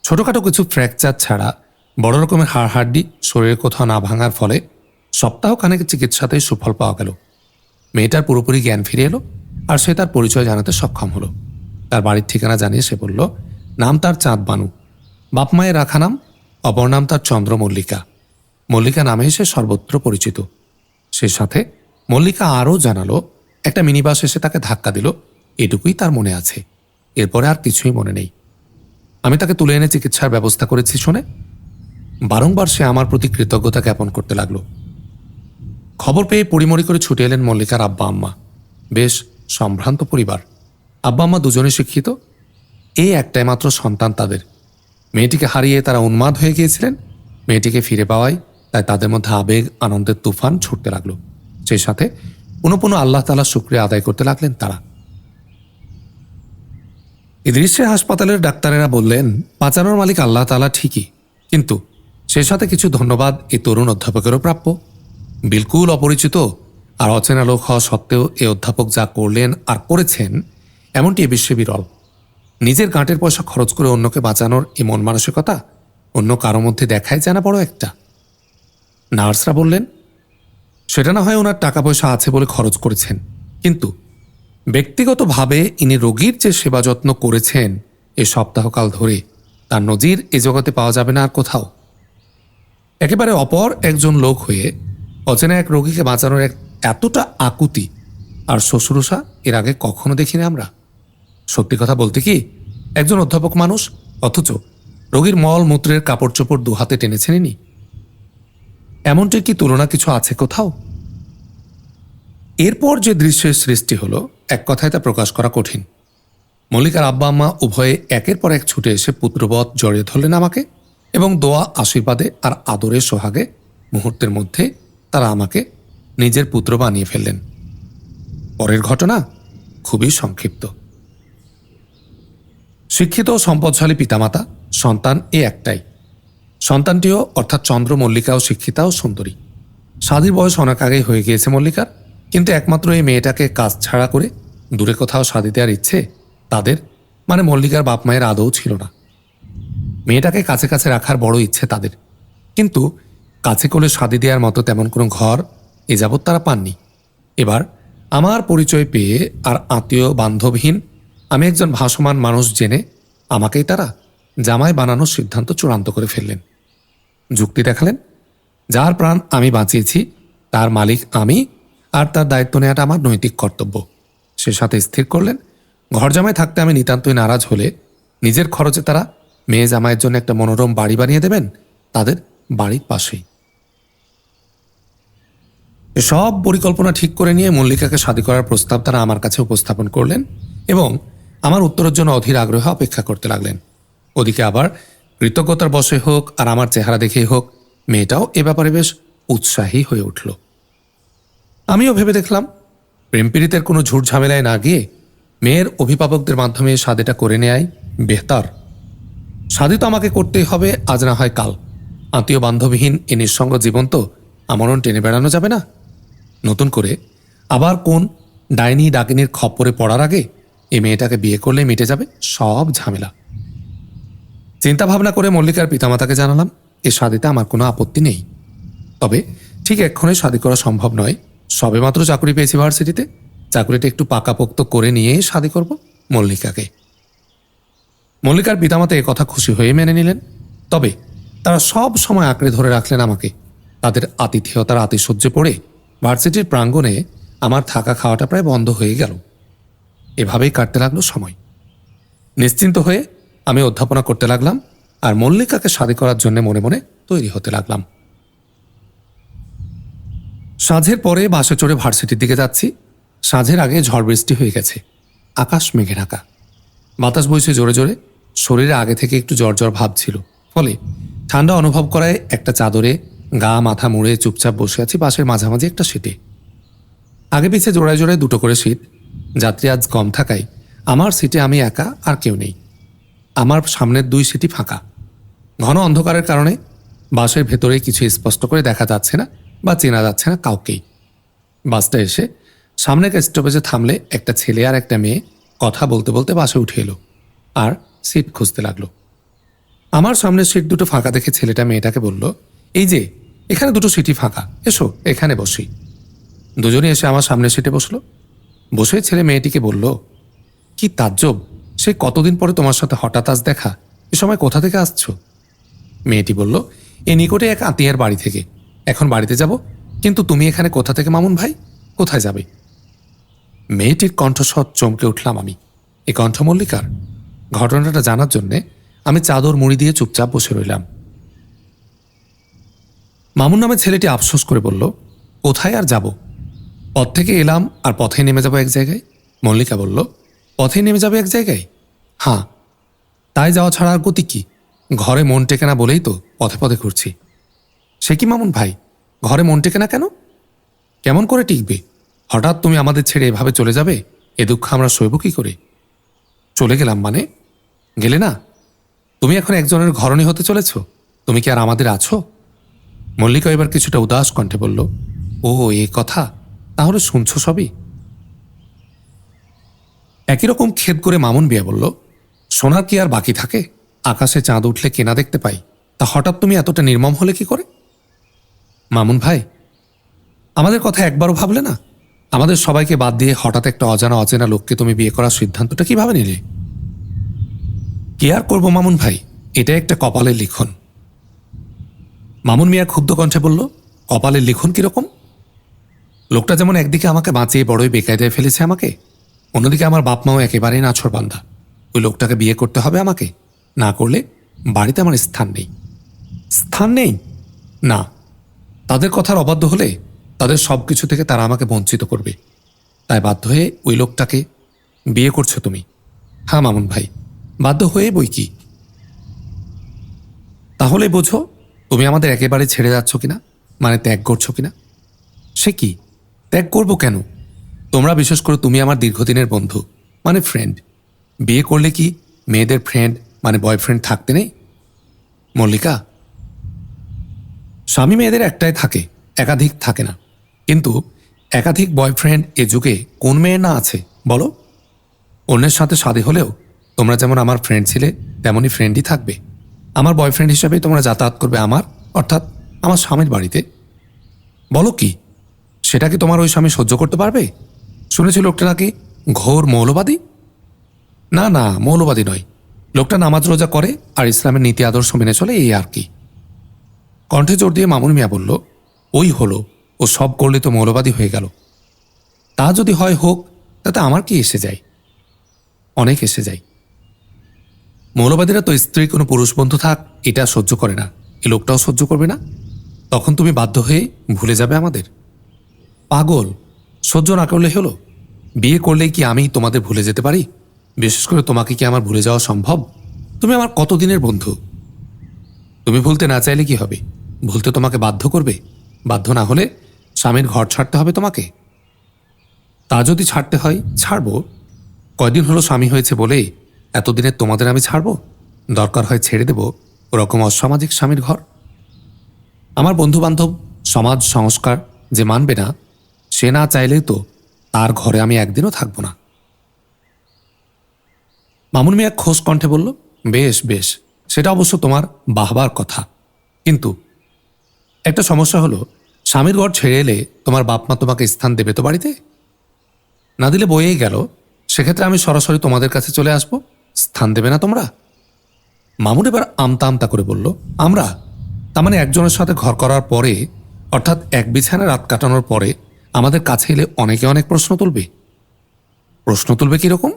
ছোটখাটো কিছু ফ্র্যাকচার ছাড়া বড় রকমের হাড়হাড্ডি শরীরে কোথাও না ভাঙার ফলে সপ্তাহখানেক চিকিৎসাতেই সুফল পাওয়া গেল। মেয়েটার পুরোপুরি জ্ঞান ফিরে এলো, আর সে তার পরিচয় জানাতে সক্ষম হলো। তার বাড়ির ঠিকানা জানিয়ে সে বলল, নাম তার চাঁদ বানু, বাপ মায়ের রাখা নাম, অপর নাম তার চন্দ্র মল্লিকা। মল্লিকা নামেই সে সর্বত্র পরিচিত। সে সাথে মল্লিকা আরও জানালো, একটা মিনিবাস এসে তাকে ধাক্কা দিল, এটুকুই তার মনে আছে, এরপরে আর কিছুই মনে নেই। আমি তাকে তুলে এনে চিকিৎসার ব্যবস্থা করেছি শুনে বারংবার সে আমার প্রতি কৃতজ্ঞতা জ্ঞাপন করতে লাগলো। খবর পেয়ে পড়িমড়ি করে ছুটে এলেন মল্লিকার আব্বা আম্মা। বেশ সম্ভ্রান্ত পরিবার। আব্বা আম্মা দুজনে শিক্ষিত, এই একটাই মাত্র সন্তান তাদের। মেয়েটিকে হারিয়ে তারা উন্মাদ হয়ে গিয়েছিলেন। মেয়েটিকে ফিরে পাওয়ায় তাই তাদের মধ্যে আবেগ আনন্দের তুফান ছুটতে লাগলো। সেই সাথে পুনঃ পুনঃ আল্লাহ তাআলার শুকরিয়া আদায় করতে লাগলেন তারা। এই দৃশ্যে হাসপাতালের ডাক্তারেরা বললেন, বাঁচানোর মালিক আল্লাহ তাআলা ঠিকই, কিন্তু সে সাথে কিছু ধন্যবাদ এই তরুণ অধ্যাপকেরও প্রাপ্য। বিলকুল অপরিচিত আর অচেনা লোক হওয়া সত্ত্বেও এ অধ্যাপক যা করলেন আর করেছেন, এমনটি এ বিশ্বে বিরল। নিজের গাঁটের পয়সা খরচ করে অন্যকে বাঁচানোর এই মন মানসিকতা অন্য কারো মধ্যে দেখাই যায় না বড় একটা। নার্সরা বললেন, সেটা না হয় ওনার টাকা পয়সা আছে বলে খরচ করেছেন, কিন্তু ব্যক্তিগতভাবে ইনি রোগীর যে সেবা যত্ন করেছেন এ সপ্তাহকাল ধরে, তার নজির এ জগতে পাওয়া যাবে না আর কোথাও। একেবারে অপর একজন লোক হয়ে অচেনা এক রোগীকে বাঁচানোর এতটা আকুতি আর শুশ্রূষা এর আগে কখনো দেখিনি আমরা। সত্যি কথা বলতে কি, একজন অধ্যাপক মানুষ, অথচ রোগীর মল মূত্রের কাপড় চোপড় দু হাতে টেনেছেন ইনি। এমনটির কি তুলনা কিছু আছে কোথাও? এরপর যে দৃশ্যের সৃষ্টি হলো, এক কথায় তা প্রকাশ করা কঠিন। মল্লিকার আব্বা আম্মা উভয়ে একের পর এক ছুটে এসে পুত্রবৎ জড়িয়ে ধরলেন আমাকে, এবং দোয়া আশীর্বাদে আর আদরের সোহাগে মুহূর্তের মধ্যে তারা আমাকে নিজের পুত্র বানিয়ে ফেললেন। পরের ঘটনা খুবই সংক্ষিপ্ত। শিক্ষিত ও সম্পদশালী পিতামাতা, সন্তান এ একটাই। সন্তানটিও অর্থাৎ চন্দ্র মল্লিকাও শিক্ষিতা ও সুন্দরী। শাদীর বয়স অনেক আগেই হয়ে গিয়েছে মল্লিকার, কিন্তু একমাত্র এই মেয়েটাকে কাজ ছাড়া করে দূরে কোথাও শাদি দেওয়ার ইচ্ছে তাদের, মানে মল্লিকার বাপ মায়ের আদৌ ছিল না। মেয়েটাকে কাছে কাছে রাখার বড় ইচ্ছে তাদের, কিন্তু কাছে কোলে শাদি দেওয়ার মতো তেমন কোনো ঘর এ যাবৎ তারা পাননি। এবার আমার পরিচয় পেয়ে আর আত্মীয় বান্ধবহীন আমি একজন ভাসমান মানুষ জেনে আমাকেই তারা জামাই বানানোর সিদ্ধান্ত চূড়ান্ত করে ফেললেন। যুক্তি দেখালেন, যার প্রাণ আমি বাঁচিয়েছি তার মালিক আমি, আর তার দায়িত্ব নেওয়াটা আমার নৈতিক কর্তব্য। সে সাথে স্থির করলেন, ঘর জামাই থাকতে আমি নিতান্তই নারাজ হলে নিজের খরচে তারা মেয়ে জামাইয়ের জন্য একটা মনোরম বাড়ি বানিয়ে দেবেন তাদের বাড়ির পাশেই। সব পরিকল্পনা ঠিক করে নিয়ে মল্লিকাকে শাদী করার প্রস্তাব তারা আমার কাছে উপস্থাপন করলেন এবং আমার উত্তরের জন্য অধীর আগ্রহে অপেক্ষা করতে লাগলেন। ওদিকে আবার কৃতজ্ঞতার বশে হোক আর আমার চেহারা দেখেই হোক, মেয়েটাও এ ব্যাপারে বেশ উৎসাহী হয়ে উঠল। আমিও ভেবে দেখলাম, প্রেম পীড়িতের কোনো ঝুট ঝামেলায় না গিয়ে মেয়ের অভিভাবকদের মাধ্যমে শাদীটা করে নেয়াই বেহতার। শাদী তো আমাকে করতেই হবে, আজ না হয় কাল। আত্মীয় বান্ধবহীন এ নিঃসঙ্গ জীবন তো আমরণ টেনে বেড়ানো যাবে না। নতুন করে আবার কোন ডাইনি ডাকিনীর খপ্পরে পড়ার আগে এই মেয়েটাকে বিয়ে করলে মিটে যাবে সব ঝামেলা। চিন্তা ভাবনা করে মল্লিকার পিতামাতাকে জানালাম, এ শাদীতে আমার কোনো আপত্তি নেই, তবে ঠিক এক্ষণে শাদী করা সম্ভব নয়। সবেমাত্র চাকরি পেয়েছি ভার্সিটিতে, চাকরিটা একটু পাকাপোক্ত করে নিয়ে শাদী করব মল্লিকাকে। মল্লিকার পিতামাতা এ কথা খুশি হয়ে মেনে নিলেন, তবে তারা সব সময় আঁকড়ে ধরে রাখলেন আমাকে। তাদের আতিথেয়তার আতিশয্যে পড়ে ভার্সিটির প্রাঙ্গণে আমার থাকা খাওয়াটা প্রায় বন্ধ হয়ে গেল। এভাবেই কাটতে লাগলো সময়। নিশ্চিন্ত হয়ে আমি অধ্যাপনা করতে লাগলাম আর মল্লিকাকে শাদী করার জন্য মনে মনে তৈরি হতে লাগলাম। সাঁঝের পরে বাসে চড়ে ভার্সিটির দিকে যাচ্ছি। সাঁঝের আগে ঝড় বৃষ্টি হয়ে গেছে, আকাশ মেঘে ঢাকা, বাতাস বইছে জোরে জোরে। শরীরে আগে থেকে একটু জ্বর জ্বর ভাব ছিল, ফলে ঠান্ডা অনুভব করায় একটা চাদরে গা মাথা মুড়ে চুপচাপ বসে আছি বাসের মাঝামাঝি একটা সিটে। আগে পিছে জোড়ায় জোড়ায় দুটো করে সিট। যাত্রী আজ কম থাকায় আমার সিটে আমি একা, আর কেউ নেই। আমার সামনের দুই সিটই ফাঁকা। ঘন অন্ধকারের কারণে বাসের ভেতরে কিছু স্পষ্ট করে দেখা যাচ্ছে না বা চেনা যাচ্ছে না কাউকেই। বাসটা এসে সামনের স্টপেজে থামলে একটা ছেলে আর একটা মেয়ে কথা বলতে বলতে বাসে উঠে এলো আর সিট খুঁজতে লাগলো। আমার সামনের সিট দুটো ফাঁকা দেখে ছেলেটা মেয়েটাকে বলল, এই যে এখানে দুটো সিটই ফাঁকা, এসো এখানে বসি। দুজনে এসে আমার সামনের সিটে বসলো। বসে ছেলে মেয়েটিকে বলল, কি তাজ্জব, সে কতদিন পরে তোমার সাথে হঠাৎ আজ দেখা, এ সময় কোথা থেকে আসছো? মেয়েটি বলল, এ নিকটে এক আত্মীয়ের বাড়ি থেকে, এখন বাড়িতে যাব। কিন্তু তুমি এখানে কোথা থেকে মামুন ভাই, কোথায় যাবে? মেয়েটির কণ্ঠস্বর চমকে উঠলাম আমি। এ কণ্ঠ মল্লিকার। ঘটনাটা জানার জন্যে আমি চাদর মুড়ি দিয়ে চুপচাপ বসে রইলাম। মামুন নামে ছেলেটি আফসোস করে বলল, কোথায় আর যাব, পথ থেকে এলাম আর পথে নেমে যাব এক জায়গায়। মল্লিকা বলল, পথে নেমে যাবে এক জায়গায়? হ্যাঁ, তাই যাওয়া ছাড়া আর গতি কি? ঘরে মন টেকে না বলেই তো পথে পথে ঘুরছি। সে কি মামুন ভাই, ঘরে মন টেকে না কেন? কেমন করে টিকবে? হঠাৎ তুমি আমাদের ছেড়ে এভাবে চলে যাবে, এ দুঃখ আমরা সইব কি করে? চলে গেলাম মানে? গেলে না, তুমি এখন একজনের ঘরণী হতে চলেছ, তুমি কি আর আমাদের আছো? মল্লিকা এবার কিছুটা উদাস কণ্ঠে বলল, ও এ কথা, তাহলে শুনছো সবই? একই রকম খেদ করে মামুন বিয়া বলল, সোনার কি আর বাকি থাকে? আকাশে চাঁদ উঠলে কেনা দেখতে পাই, তা হঠাৎ তুমি এতটা নির্মম হলে কি করে? মামুন ভাই, আমাদের কথা একবারও ভাবলে না? আমাদের সবাইকে বাদ দিয়ে হঠাৎ একটা অজানা অচেনা লোককে তুমি বিয়ে করার সিদ্ধান্তটা কিভাবে নিলে? কি আর করবো মামুন ভাই, এটা একটা কপালের লিখন। মামুন মিয়া ক্ষুব্ধ কণ্ঠে বলল, কপালের লিখন কিরকম? লোকটা যেমন একদিকে আমাকে বাঁচিয়ে বড়ই বেকায়দায় ফেলেছে আমাকে, অন্যদিকে আমার বাপ মাও একেবারেই নাছোড়বান্দা। ওই লোকটাকে বিয়ে করতে হবে আমাকে, না করলে বাড়িতে আমার স্থান নেই। স্থান নেই না, তাদের কথার অবাধ্য হলে তাদের সব কিছু থেকে তারা আমাকে বঞ্চিত করবে। তাই বাধ্য হয়ে ওই লোকটাকে বিয়ে করছো তুমি? হ্যাঁ মামুন ভাই, বাধ্য হয়ে বই কি। তাহলে বোঝো তুমি আমাদের একেবারে ছেড়ে যাচ্ছ কিনা, মানে ত্যাগ করছো কিনা। সে কি, ত্যাগ করবো কেন? তোমরা, বিশেষ করে তুমি আমার দীর্ঘদিনের বন্ধু, মানে ফ্রেন্ড। বিয়ে করলে কি মেয়েদের ফ্রেন্ড মানে বয়ফ্রেন্ড থাকতে নেই? মল্লিকা, স্বামী মেয়েদের একটাই থাকে, একাধিক থাকে না। কিন্তু একাধিক বয়ফ্রেন্ড এ যুগে কোন মেয়ের না আছে বলো, অন্যের সাথে শাদী হলেও তোমরা যেমন আমার ফ্রেন্ড ছিলে তেমনই ফ্রেন্ডই থাকবে। আমার বয়ফ্রেন্ড হিসেবেই তোমরা যাতায়াত করবে আমার, অর্থাৎ আমার স্বামীর বাড়িতে। বলো কি, সেটা কি তোমার ওই স্বামী সহ্য করতে পারবে? শুনেছি লোকটা নাকি ঘোর মৌলবাদী। না না, মৌলবাদী নয়, লোকটা নামাজ রোজা করে আর ইসলামের নীতি আদর্শ মেনে চলে, এই আর কি। কণ্ঠে জোর দিয়ে মামুন মিয়া বলল, ওই হলো, ও সব করলে তো মৌলবাদী হয়ে গেল। তা যদি হয় হোক, তাতে আমার কি এসে যায়? অনেক এসে যায়। মৌলবাদীরা তো স্ত্রী কোনো পুরুষ বন্ধু থাক এটা সহ্য করে না, এ লোকটাও সহ্য করবে না। তখন তুমি বাধ্য হয়ে ভুলে যাবে আমাদের। পাগল, সহ্য না করলে হলো? বিয়ে করলেই কি আমি তোমাদের ভুলে যেতে পারি? বিশেষ করে তোমাকে কি আমার ভুলে যাওয়া সম্ভব? তুমি আমার কতদিনের বন্ধু। তুমি ভুলতে না চাইলে কি হবে? ভুলতে তোমাকে বাধ্য করবে। বাধ্য না হলে স্বামীর ঘর ছাড়তে হবে তোমাকে। তা যদি ছাড়তে হয় ছাড়বো। কয়দিন হলো স্বামী হয়েছে বলে এতদিনে তোমাদের আমি ছাড়বো? দরকার হয় ছেড়ে দেব ওরকম অসামাজিক স্বামীর ঘর। আমার বন্ধু বান্ধব, সমাজ সংস্কার যে মানবে না, সে না চাইলেই তো তার ঘরে আমি একদিনও থাকবো না। মামুন মিয়া খোশ কণ্ঠে বলল, বেশ বেশ, সেটা অবশ্য তোমার বাহবার কথা, কিন্তু একটা সমস্যা হলো, স্বামীর ঘর ছেড়ে এলে তোমার বাপ মা তোমাকে স্থান দেবে তো বাড়িতে? না দিলে বয়েই গেল, সেক্ষেত্রে আমি সরাসরি তোমাদের কাছে চলে আসব, স্থান দেবে না তোমরা? মামুন এবার আমতা আমতা করে বলল, আমরা? তার মানে একজনের সাথে ঘর করার পরে, অর্থাৎ এক বিছানায় রাত কাটানোর পরে আমাদের কাছে এলে অনেকে অনেক প্রশ্ন তুলবে। প্রশ্ন তুলবে কিরকম?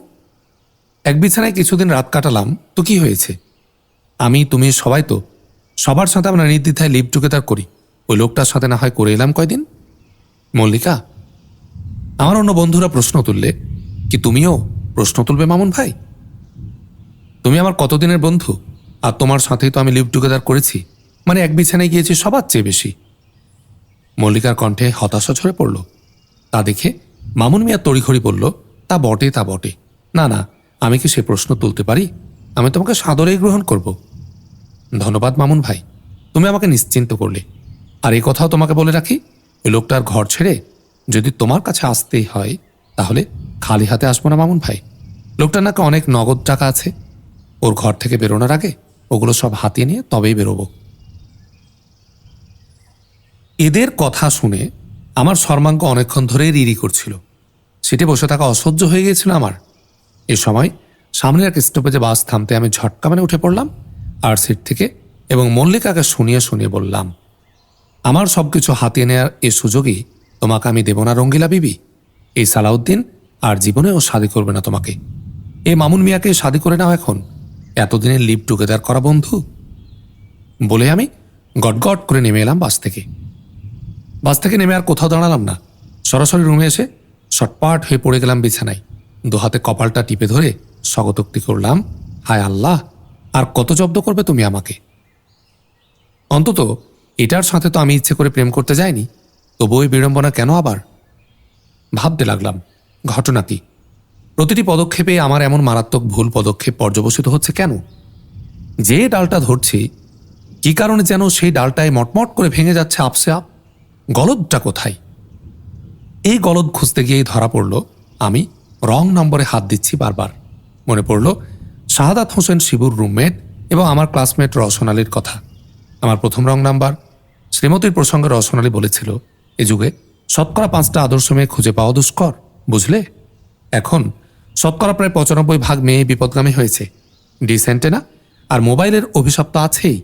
এক বিছানায় কিছুদিন রাত কাটালাম তো কি হয়েছে? আমি, তুমি, সবাই তো, সবার সাথে আমরা নির্দ্বিধায় লিভ টুগেদার করি। ওই লোকটার সাথে না হয় করে এলাম কয়দিন। মল্লিকা, আমার অন্য বন্ধুরা প্রশ্ন তুললে কি তুমিও প্রশ্ন তুলবে মামুন ভাই? তুমি আমার কতদিনের বন্ধু, আর তোমার সাথেই তো আমি লিভ টুগেদার করেছি, মানে এক বিছানায় গিয়েছি সবার চেয়ে বেশি। মল্লিকার কণ্ঠে হতাশা ঝরে পড়ল। তা দেখে মামুন মিয়া তড়িঘড়ি বলল, তা বটে তা বটে, না না, আমি কি সে প্রশ্ন তুলতে পারি? আমি তোমাকে সাদরেই গ্রহণ করব। ধন্যবাদ মামুন ভাই, তুমি আমাকে নিশ্চিন্ত করলে। আর এই কথাও তোমাকে বলে রাখি, ওই লোকটার ঘর ছেড়ে যদি তোমার কাছে আসতেই হয় তাহলে খালি হাতে আসবো না মামুন ভাই। লোকটার নাকি অনেক নগদ টাকা আছে, ওর ঘর থেকে বেরোনোর আগে ওগুলো সব হাতিয়ে নিয়ে তবেই বেরোবো। এদের কথা শুনে আমার সর্বাঙ্গ অনেকক্ষণ ধরেই রিরি করছিল। সিটে বসে থাকা অসহ্য হয়ে গিয়েছিল আমার। এ সময় সামনের এক স্টপেজে বাস থামতে আমি ঝটকা মেরে উঠে পড়লাম আর সিট থেকে, এবং মল্লিকাকে শুনিয়ে শুনিয়ে বললাম, আমার সবকিছু হাতিয়ে নেওয়ার এ সুযোগই তোমাকে আমি দেব না রঙ্গিলা বিবি। এই সালাউদ্দিন আর জীবনেও শাদী করবে না তোমাকে। এ মামুন মিয়াকে শাদী করে নাও এখন, এতদিনের লিভ টুগেদার করা বন্ধু। বলে আমি গটগট করে নেমে এলাম বাস থেকে। বাস থেকে নেমে আর কোথাও দাঁড়ালাম না, সরাসরি রুমে এসে শটপাট হয়ে পড়ে গেলাম বিছানায়। দুহাতে কপালটা টিপে ধরে স্বগতোক্তি করলাম, হায় আল্লাহ, আর কত জব্দ করবে তুমি আমাকে? অন্তত এটার সাথে তো আমি ইচ্ছে করে প্রেম করতে যাইনি, তবু ওই বিড়ম্বনা কেন আবার? ভাবতে লাগলাম ঘটনা কি। প্রতিটি পদক্ষেপে আমার এমন মারাত্মক ভুল পদক্ষেপ পর্যবসিত হচ্ছে কেন? যে ডালটা ধরছি, কি কারণে যেন সেই ডালটায় মটমট করে ভেঙে যাচ্ছে আপসে আপ। গলদটা কোথায়? এই গলদ খুঁজতে গিয়েই ধরা পড়ল আমি রং নম্বরে হাত দিচ্ছি বারবার। মনে পড়ল শাহাদাত হোসেন শিবুর রুমমেট এবং আমার ক্লাসমেট রওশন কথা। আমার প্রথম রং নাম্বার। শ্রীমতীর প্রসঙ্গে রওশন বলেছিল, এ যুগে শতকরা 5টা আদর্শ মেয়ে খুঁজে পাওয়া দুষ্কর, বুঝলে? এখন শতকরা প্রায় 95% মেয়ে বিপদগামী হয়েছে। ডিসেন্টে না, আর মোবাইলের অভিশাপ তো আছেই।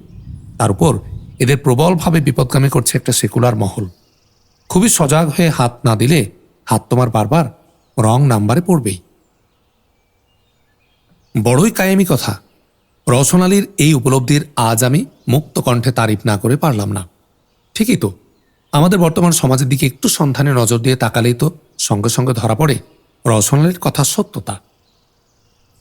তার উপর এদের প্রবলভাবে বিপদগামী করছে একটা সেকুলার মহল। খুবই সজাগ হয়ে হাত না দিলে হাত তোমার বারবার রং নাম্বারে পড়বেই। বড়ই কায়েমি কথা। রওশন এই উপলব্ধির আজ আমি মুক্ত কণ্ঠে তারিফ না করে পারলাম না। ঠিকই তো, আমাদের বর্তমান সমাজের দিকে একটু সন্ধানে নজর দিয়ে তাকালেই তো সঙ্গে সঙ্গে ধরা পড়ে রওশন কথা সত্যতা।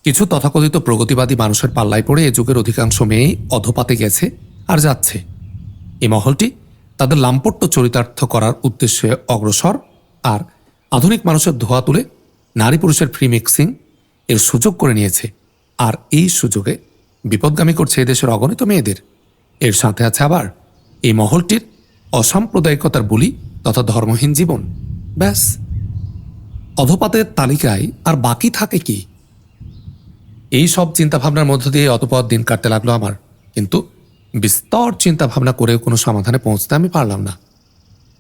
কিছু তথাকথিত প্রগতিবাদী মানুষের পাল্লায় পড়ে এ যুগের অধিকাংশ মেয়েই অধপাতে গেছে আর যাচ্ছে। এই মহলটি তাদের লাম্পট্য চরিতার্থ করার উদ্দেশ্যে অগ্রসর, আর আধুনিক মানুষের ধোয়া তুলে নারী পুরুষের ফ্রি মিক্সিং এর সুযোগ করে নিয়েছে। আর এই সুযোগে বিপদগামী করছে এদেশের অগণিত মেয়েদের। এর সাথে আছে আবার এই মহলটির অসাম্প্রদায়িকতার বুলি তথা ধর্মহীন জীবন। ব্যাস, অধপাতের তালিকায় আর বাকি থাকে কি? এই সব চিন্তাভাবনার মধ্য দিয়ে অতপর দিন কাটতে লাগলো আমার, কিন্তু বিস্তর চিন্তাভাবনা করেও কোনো সমাধানে পৌঁছতে আমি পারলাম না।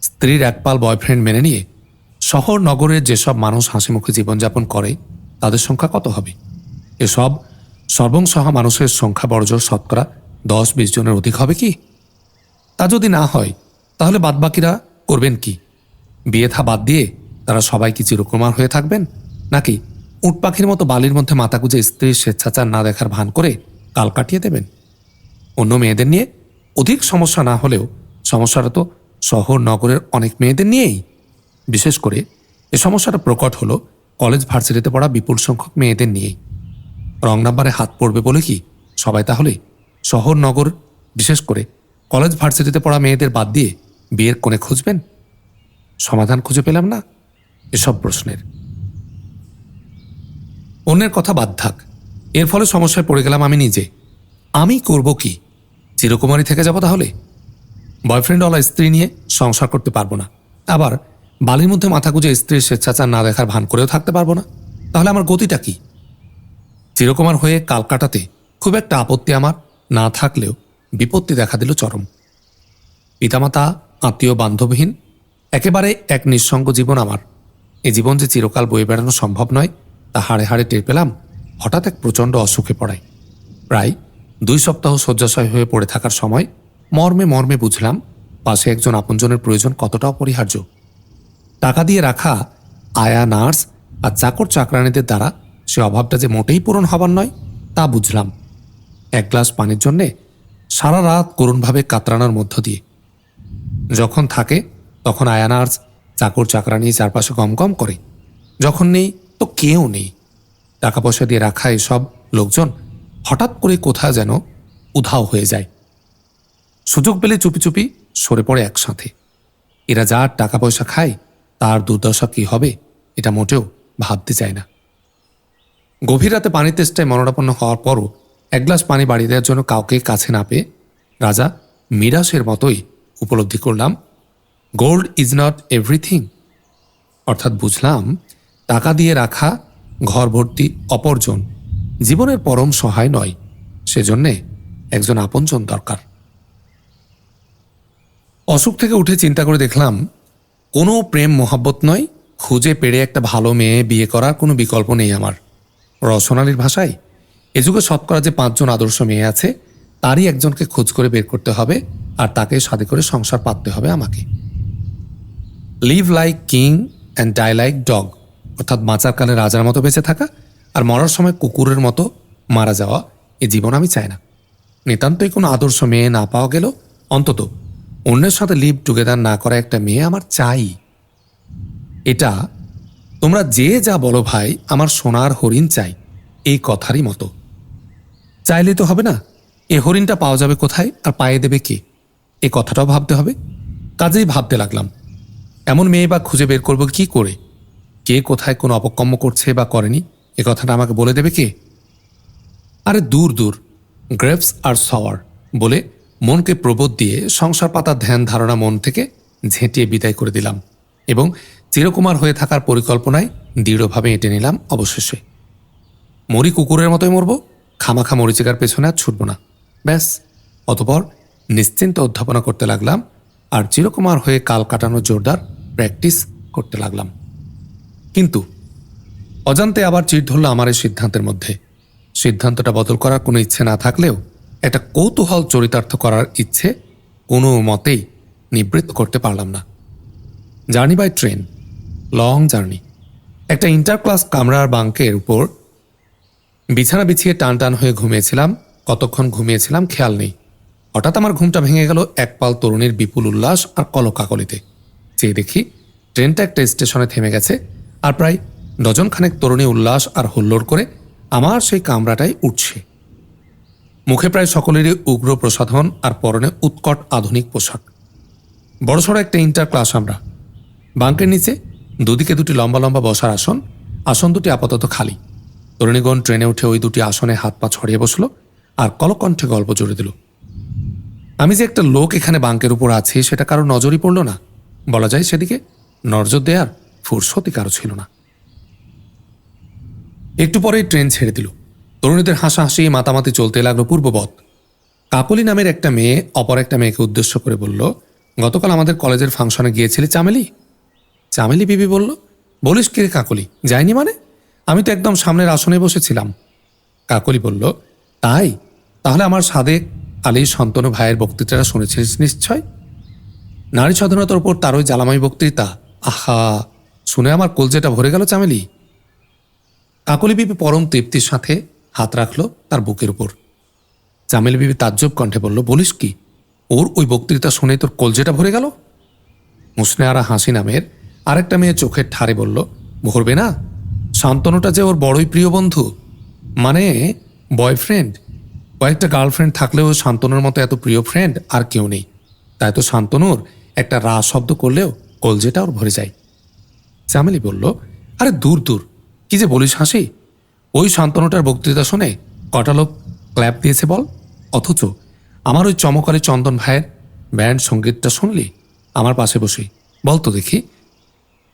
স্ত্রীর একপাল বয়ফ্রেন্ড মেনে নিয়ে শহর নগরের যেসব মানুষ হাসিমুখে জীবনযাপন করে তাদের সংখ্যা কত হবে? এসব সর্বংসহ মানুষের সংখ্যা বড়জোর শতকরা 10-20 জনের অধিক হবে কি? তা যদি না হয় তাহলে বাদবাকিরা করবেন কি? বিয়ে থা বাদ দিয়ে তারা সবাই কি চিরকুমার হয়ে থাকবেন, নাকি উট পাখির মতো বালির মধ্যে মাথা গুঁজে স্ত্রীর স্বেচ্ছাচার না দেখার ভান করে কাল কাটিয়ে দেবেন? অন্য মেয়েদের নিয়ে অধিক সমস্যা না হলেও সমস্যাটা তো শহর নগরের অনেক মেয়েদের নিয়েই। বিশেষ করে এ সমস্যাটা প্রকট হলো কলেজ ভার্সিটিতে পড়া বিপুল সংখ্যক মেয়েদের নিয়েই। রং নাম্বারে হাত পড়বে বলে কি সবাই তাহলে শহর নগর, বিশেষ করে কলেজ ভার্সিটিতে পড়া মেয়েদের বাদ দিয়ে বিয়ের কোণে খুঁজবেন? সমাধান খুঁজে পেলাম না এসব প্রশ্নের। অন্যের কথা বাদ থাক, এর ফলে সমস্যায় পড়ে গেলাম আমি নিজে। আমি করব কি? চিরকুমারী থেকে যাব তাহলে? বয়ফ্রেন্ডওয়ালা স্ত্রী নিয়ে সংসার করতে পারবো না, আবার বালির মধ্যে মাথা গুঁজে স্ত্রীর স্বেচ্ছাচার না দেখার ভান করেও থাকতে পারবো না। তাহলে আমার গতিটা কি? চিরকুমার হয়ে কাল কাটাতে খুব একটা আপত্তি আমার না থাকলেও বিপত্তি দেখা দিল চরম। পিতামাতা, আত্মীয় বান্ধবহীন একেবারে এক নিঃসঙ্গ জীবন আমার। এ জীবন যে চিরকাল বয়ে বেড়ানো সম্ভব নয় তা হাড়ে হাড়ে টের পেলাম হঠাৎ এক প্রচণ্ড অসুখে পড়ায়। প্রায় 2 সপ্তাহ শয্যাশয় হয়ে পড়ে থাকার সময় মর্মে মর্মে বুঝলাম পাশে একজন আপনজনের প্রয়োজন কতটা অপরিহার্য। টাকা দিয়ে রাখা আয়া, নার্স আর চাকর চাকরানিদের দ্বারা সে অভাবটা যে মোটেই পূরণ হবার নয় তা বুঝলাম। এক গ্লাস পানির জন্যে সারা রাত করুণভাবে কাতরানোর মধ্য দিয়ে যখন থাকে তখন আয়া, নার্স, চাকর চাকরানি চারপাশে গমগম করে, যখন নেই তো কেউ নেই। টাকা পয়সা দিয়ে রাখা এসব লোকজন হঠাৎ করে কোথাও যেন উধাও হয়ে যায়। সুযোগ পেলে চুপি চুপি সরে পড়ে একসাথে। এরা যার টাকা পয়সা খায় তার দুর্দশা কি হবে এটা মোটেও ভাবতে চায় না। গভীর রাতে পানির তেষ্টায় মরণাপন্ন হওয়ার পরও এক গ্লাস পানি বাড়িয়ে দেওয়ার জন্য কাউকে কাছে না পেয়ে রাজা মিরাসের মতোই উপলব্ধি করলাম গোল্ড ইজ নট এভরিথিং। অর্থাৎ বুঝলাম টাকা দিয়ে রাখা ঘর ভর্তি অপরজন জীবনের পরম সহায় নয়, সেজন্যে একজন আপনজন দরকার। অসুখ থেকে উঠে চিন্তা করে দেখলাম কোনো প্রেম মোহাব্বত নয়, খুঁজে পেড়ে একটা ভালো মেয়ে বিয়ে করার কোনো বিকল্প নেই আমার। রসনালীর ভাষায় এ যুগে শতকরা যে 5 জন আদর্শ মেয়ে আছে তারই একজনকে খোঁজ করে বের করতে হবে, আর তাকে সাথে করে সংসার পাততে হবে আমাকে। Live like king and die like dog, অর্থাৎ বাঁচার কালে রাজার মতো বেঁচে থাকা আর মরার সময় কুকুরের মতো মারা যাওয়া, এ জীবন আমি চাই না। নিতান্তই কোনো আদর্শ মেয়ে না পাওয়া গেল অন্তত অন্যের সাথে লিভ টুগেদার না করা একটা মেয়ে আমার চাই। এটা তোমরা যে যা বলো ভাই, আমার সোনার হরিণ চাই, এই কথারই মতো। চাইলে তো হবে না, এ হরিণটা পাওয়া যাবে কোথায় আর পায়ে দেবে কে, এ কথাটাও ভাবতে হবে। কাজেই ভাবতে লাগলাম এমন মেয়ে বা খুঁজে বের করব কি করে? কে কোথায় কোনো অপকর্ম করছে বা করেনি এ কথাটা আমাকে বলে দেবে কে? আরে দূর দূর, গ্রেপস আর সাওয়ার বলে মনকে প্রবোধ দিয়ে সংসার পাতার ধ্যান ধারণা মন থেকে ঝেঁটিয়ে বিদায় করে দিলাম এবং চিরকুমার হয়ে থাকার পরিকল্পনায় দৃঢ়ভাবে এঁটে নিলাম। অবশেষে মরি কুকুরের মতোই মরব, খামাখা মরিচিকার পেছনে আর ছুটব না, ব্যাস। অতপর নিশ্চিন্ত অধ্যাপনা করতে লাগলাম আর চিরকুমার হয়ে কাল কাটানোর জোরদার প্র্যাকটিস করতে লাগলাম। কিন্তু অজান্তে আবার চিড় ধরল আমার এই সিদ্ধান্তের মধ্যে। সিদ্ধান্তটা বদল করার কোনো ইচ্ছে না থাকলেও একটা কৌতূহল চরিতার্থ করার ইচ্ছে কোনো মতেই নিবৃত্ত করতে পারলাম না। Journey by train, long journey. একটা ইন্টার ক্লাস কামরার বাঙ্কের উপর বিছানা বিছিয়ে টান টান হয়ে ঘুমিয়েছিলাম। কতক্ষণ ঘুমিয়েছিলাম খেয়াল নেই। হঠাৎ আমার ঘুমটা ভেঙে গেল একপাল তরুণীর বিপুল উল্লাস আর কলকাকলিতে। চেয়ে দেখি ট্রেনটা একটা স্টেশনে থেমে গেছে আর প্রায় ডজনখানেক তরুণী উল্লাস আর হুল্লোড় করে আমার সেই কামরাটায় উঠছে। মুখে প্রায় সকলেরই উগ্র প্রসাধন আর পরনে উৎকট আধুনিক পোশাক। বড়সড় একটা ইন্টার ক্লাস আমরা। বাঙ্কের নিচে দুদিকে দুটি লম্বা লম্বা বসার আসন, আসন দুটি আপাতত খালি। তরুণীগণ ট্রেনে উঠে ওই দুটি আসনে হাত পা ছড়িয়ে বসলো আর কলকণ্ঠে গল্প জুড়ে দিল। আমি যে একটা লোক এখানে বাঙ্কের উপর আছি সেটা কারো নজরই পড়ল না, বলা যায় সেদিকে নজর দেয়ার ফুরসতই কারো ছিল না। একটু পরেই ট্রেন ছেড়ে দিল। তরুণীদের হাসাহাসি মাতামাতি চলতে লাগলো পূর্ববৎ। কাকলি নামের একটা মেয়ে অপর একটা মেয়েকে উদ্দেশ্য করে বলল, গতকাল আমাদের কলেজের ফাংশনে গিয়েছিলি চামেলি? চামেলি বিবি বলল, বলিস কি রে কাকলি, যায়নি মানে? আমি তো একদম সামনের আসনে বসেছিলাম। কাকলি বলল, তাই? তাহলে আমার সাদেক আলীর শান্তনু ভাইয়ের বক্তৃতাটা শুনেছিস নিশ্চয়। নারী স্বাধীনতার উপর তার ওই জ্বালামাই বক্তৃতা, আহা, শুনে আমার কলজেটা ভরে গেল চামেলি। কাকলি বিবি পরম তৃপ্তির সাথে হাত রাখল তার বুকের উপর। চামেলি বিবি তাজ্জব কণ্ঠে বলল, বলিস কি, ওর ওই বক্তৃতা শুনে তোর কলজেটা ভরে গেল? মুসনেয়ারা হাসি নামের আরেকটা মেয়ে চোখের ঠারে বলল, ভরবে না? শান্তনুটা যে ওর বড়ই প্রিয় বন্ধু, মানে বয়ফ্রেন্ড। কয়েকটা গার্লফ্রেন্ড থাকলেও শান্তনুর মতো এত প্রিয় ফ্রেন্ড আর কেউ নেই। তাই তো শান্তনুর একটা রা শব্দ করলেও কলজেটা ওর ভরে যায়। চামেলি বলল, আরে দূর দূর, কি যে বলিস হাসি, ওই শান্তনুটার বক্তৃতা শুনে কটা লোক ক্ল্যাপ দিয়েছে বল? অথচ আমার ওই চমকারী চন্দন ভাইয়ের ব্যান্ড সঙ্গীতটা শুনলি আমার পাশে বসেই? বল তো দেখি,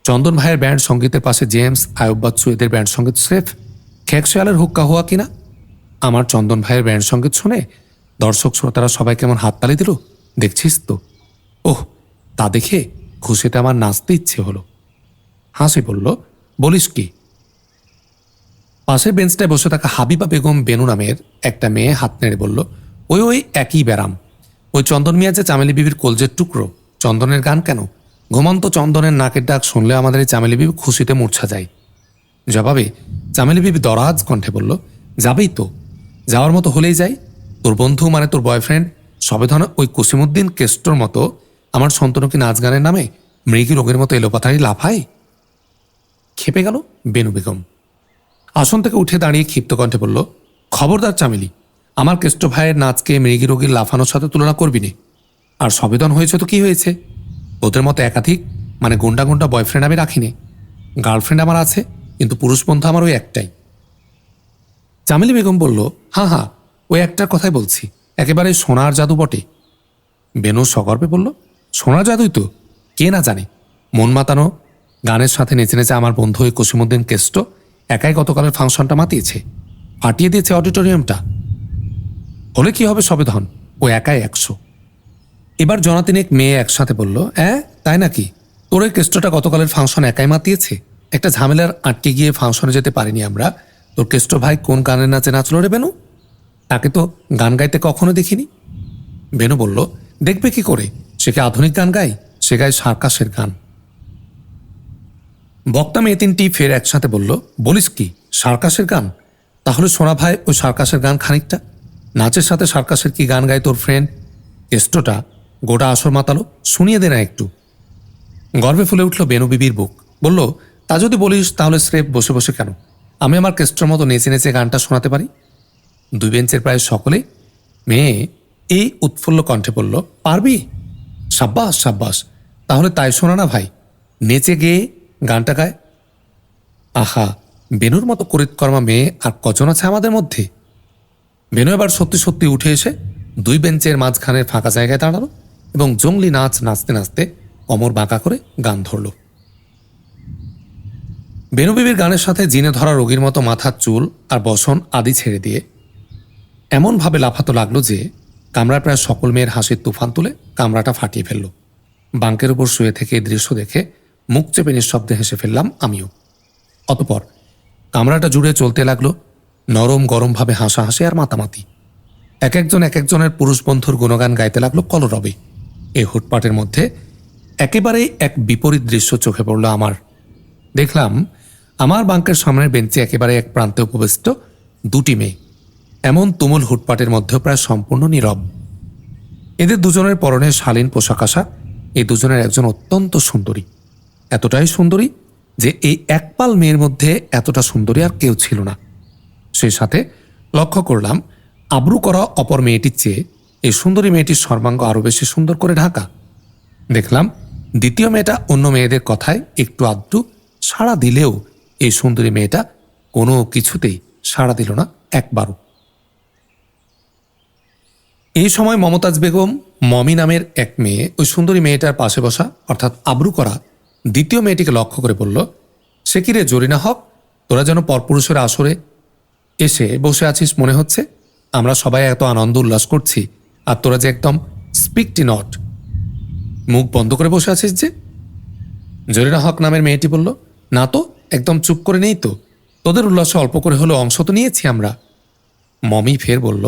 চন্দন ভাইয়ের ব্যান্ড সঙ্গীতের পাশে জেমস, আয়ুব বাচ্চু এদের ব্যান্ড সঙ্গীত স্রেফ খেকশিয়ালের হুক্কা হওয়া কিনা? আমার চন্দন ভাইয়ের ব্যান্ড সঙ্গীত শুনে দর্শক শ্রোতারা সবাই কেমন হাততালি দিল দেখছিস তো? ওহ, তা দেখে খুশিতে আমার নাচতে ইচ্ছে হলো। হাসি বলল, বলিস কি? পাশের বেঞ্চটায় বসে থাকা হাবিবা বেগম বেনু নামের একটা মেয়ে হাত নেড়ে বলল, ওই ওই একই ব্যারাম। ওই চন্দন মিয়া যে চামেলি বিবির কলজের টুকরো, চন্দনের গান কেন, ঘুমন্ত চন্দনের নাকের ডাক শুনলে আমাদের এই চামেলি বিবি খুশিতে মূর্ছা যায়। জবাবে চামেলি বিবি দরাজ কণ্ঠে বলল, যাবেই তো, যাওয়ার মতো হলেই যাই। তোর বন্ধু মানে তোর বয়ফ্রেন্ড সবেধন ওই কুসিমুদ্দিন কেষ্টর মতো আমার সন্তানকে নাচ গানের নামে মৃগী রোগের মতো এলোপাথারি লাফায়। খেপে গেল বেনু বেগম। আসন থেকে উঠে দাঁড়িয়ে ক্ষিপ্ত কণ্ঠে বলল, খবরদার চামেলি, আমার কেষ্ট ভাইয়ের নাচকে মৃগী রোগীর লাফানোর সাথে তুলনা করবি নে। আর সবেদন হয়েছে তো কি হয়েছে, ওদের মতো একাধিক মানে গুন্ডা গুন্ডা বয়ফ্রেন্ড আমি রাখিনি। গার্লফ্রেন্ড আমার আছে, কিন্তু পুরুষ বন্ধু আমার ওই একটাই। চামেলি বেগম বলল, হ্যাঁ হ্যাঁ, ওই একটার কথাই বলছি, একেবারে সোনার জাদু বটে। বেনু সগর্বে বলল, সোনার জাদুই তো, কে না জানে। মন মাতানো গানের সাথে নেচে নেচে আমার বন্ধু ওই কুসিমুদ্দিন কেষ্ট একাই গতকালের ফাংশনটা মাতিয়েছে, ফাটিয়ে দিয়েছে অডিটোরিয়ামটা। হলে কি হবে সবেধন, ও একাই 100। এবার জনাতিনেক মেয়ে একসাথে বলল, তাই নাকি? তোর ওই কেষ্টটা গতকালের ফাংশন একাই মাতিয়েছে? একটা ঝামেলার আটকে গিয়ে ফাংশনে যেতে পারিনি আমরা। তোর কেষ্ট ভাই কোন গানের নাচে নাচলো রে বেনু? তাকে তো গান গাইতে কখনো দেখিনি। বেনু বলল, দেখবে কি করে, সে কি আধুনিক গান গায়? সে গায় সার্কাসের গান। বক্তা মেয়ে তিনটি ফের একসাথে বলল, বলিস কি, সার্কাসের গান? তাহলে সোনা ভাই ওই সার্কাসের গান খানিকটা। নাচের সাথে সার্কাসের কি গান গায় তোর ফ্রেন্ড কেষ্টটা? গোটা আসর মাতালো, শুনিয়ে দে না একটু। গর্বে ফুলে উঠল বেনু বিবির বুক। বলল, তা যদি বলিস তাহলে স্রেফ বসে বসে কেন, আমি আমার কেষ্টর মতো নেচে নেচে গানটা শোনাতে পারি। দুই বেঞ্চের প্রায় সকলে মেয়ে এই উৎফুল্ল কণ্ঠে বলল, পারবি? সাব্বাস সাব্বাস, তাহলে তাই শোনা না ভাই, নেচে গেয়ে গানটা গায়। আহা, বেনুর মতো করিতকর্মা মেয়ে আর কজন আছে আমাদের মধ্যে। বেনু এবার সত্যি সত্যি উঠে এসে দুই বেঞ্চের মাঝখানের ফাঁকা জায়গায় দাঁড়ালো এবং জঙ্গলি নাচ নাচতে নাচতে কোমর বাঁকা করে গান ধরল। বেনু বিবির গানের সাথে জিনে ধরা রোগীর মতো মাথার চুল আর বসন আদি ছেড়ে দিয়ে এমনভাবে লাফাতে লাগলো যে কামরার প্রায় সকল মেয়ের হাসির তুফান তুলে কামরাটা ফাটিয়ে ফেলল। বাঙ্কের উপর শুয়ে থেকে এই দৃশ্য দেখে মুখ চেপে নিঃশব্দে হেসে ফেললাম আমিও। অতপর কামরাটা জুড়ে চলতে লাগলো নরম গরমভাবে হাসাহাসি আর মাতামাতি। এক একজনের পুরুষ বন্ধুর গুণগান গাইতে লাগলো কলরবে। এই হুটপাটের মধ্যে একেবারেই এক বিপরীত দৃশ্য চোখে পড়ল আমার। দেখলাম আমার বাঙ্কের সামনের বেঞ্চে একেবারে এক প্রান্তে উপবিষ্ট দুটি মেয়ে এমন তুমুল হুটপাটের মধ্যেও প্রায় সম্পূর্ণ নীরব। এদের দুজনের পরনে শালীন পোশাক আশাক। এই দুজনের একজন অত্যন্ত সুন্দরী, এতটাই সুন্দরী যে এই একপাল মেয়ের মধ্যে এতটা সুন্দরী আর কেউ ছিল না। সেই সাথে লক্ষ্য করলাম আবরু করা অপর মেয়েটির চেয়ে এই সুন্দরী মেয়েটির সর্বাঙ্গ আরও বেশি সুন্দর করে ঢাকা। দেখলাম দ্বিতীয় মেয়েটা অন্য মেয়েদের কথায় একটু আধটু সাড়া দিলেও এই সুন্দরী মেয়েটা কোনো কিছুতেই সাড়া দিল না একবারও। এই সময় মমতাজ বেগম মমি নামের এক মেয়ে ওই সুন্দরী মেয়েটার পাশে বসা অর্থাৎ আবরু করা দ্বিতীয় মেয়েটিকে লক্ষ্য করে বলল, সে কি রে জরিনা হক, তোরা যেন পরপুরুষের আসরে এসে বসে আছিস মনে হচ্ছে। আমরা সবাই এত আনন্দ উল্লাস করছি, আর তোরা যে একদম স্পিকটি নট, মুখ বন্ধ করে বসে আছিস যে। জরিনা হক নামের মেয়েটি বলল, না তো, একদম চুপ করে নেই তো, তোদের উল্লাসে অল্প করে হলেও অংশ তো নিয়েছি আমরা। মমি ফের বলল,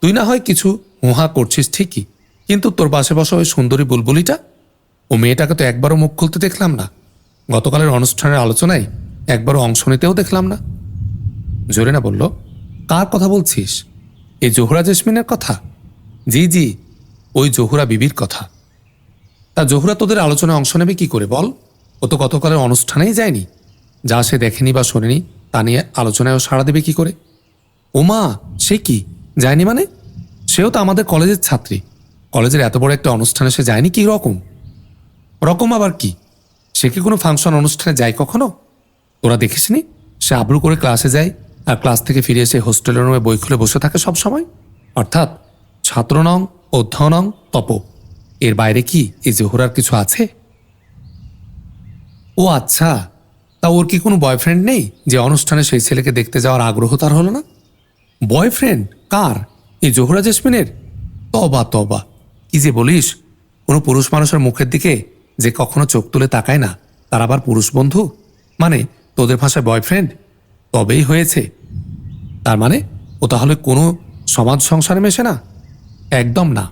তুই না হয় কিছু হুহা করছিস ঠিকই, কিন্তু তোর পাশে বসা ওই সুন্দরী বুলবুলিটা, ও মেয়েটাকে তো একবারও মুখ খুলতে দেখলাম না। গতকালের অনুষ্ঠানের আলোচনায় একবারও অংশ নিতেও দেখলাম না। জরিনা বলল, কার কথা বলছিস? এই জোহরা জেসমিনের কথা? জি জি, ওই জোহরা বিবির কথা। তা জোহরা তোদের আলোচনায় অংশ নেবে কি করে বল? ও তো গতকালের অনুষ্ঠানেই যায়নি। যা সে দেখেনি বা শোনেনি তা নিয়ে আলোচনায়ও সাড়া দেবে কি করে? ওমা, সে কি যায়নি মানে? সেও তো আমাদের কলেজের ছাত্রী। কলেজের এত বড় একটা অনুষ্ঠানে সে যায়নি কি রকম? রকম আবার কি? সে কি কোনো ফাংশন অনুষ্ঠানে যায় কখনো? তোরা দেখিসনি সে আব্রু করে ক্লাসে যায়, আর ক্লাস থেকে ফিরে এসে হোস্টেলের রুমে বই খুলে বসে থাকে সব সময়। অর্থাৎ ছাত্র নং, অধ্যয়ন নং, তপ। এর বাইরে কি এই জোহরার কিছু আছে? ও আচ্ছা, তা ওর কি কোনো বয়ফ্রেন্ড নেই যে অনুষ্ঠানে সেই ছেলেকে দেখতে যাওয়ার আগ্রহ তার হলো না? বয়ফ্রেন্ড কার? এই জোহরা জেসমিনের? তবা তবা, কি যে বলিস! কোনো পুরুষ মানুষের মুখের দিকে যে কখনো চোখ তুলে তাকায় না, তার আবার পুরুষ বন্ধু? মানে তোদের ভাষায় বয়ফ্রেন্ড? তবেই হয়েছে। তার মানে ও তাহলে কোনো সমাজ সংসারে মেশে না? একদম না।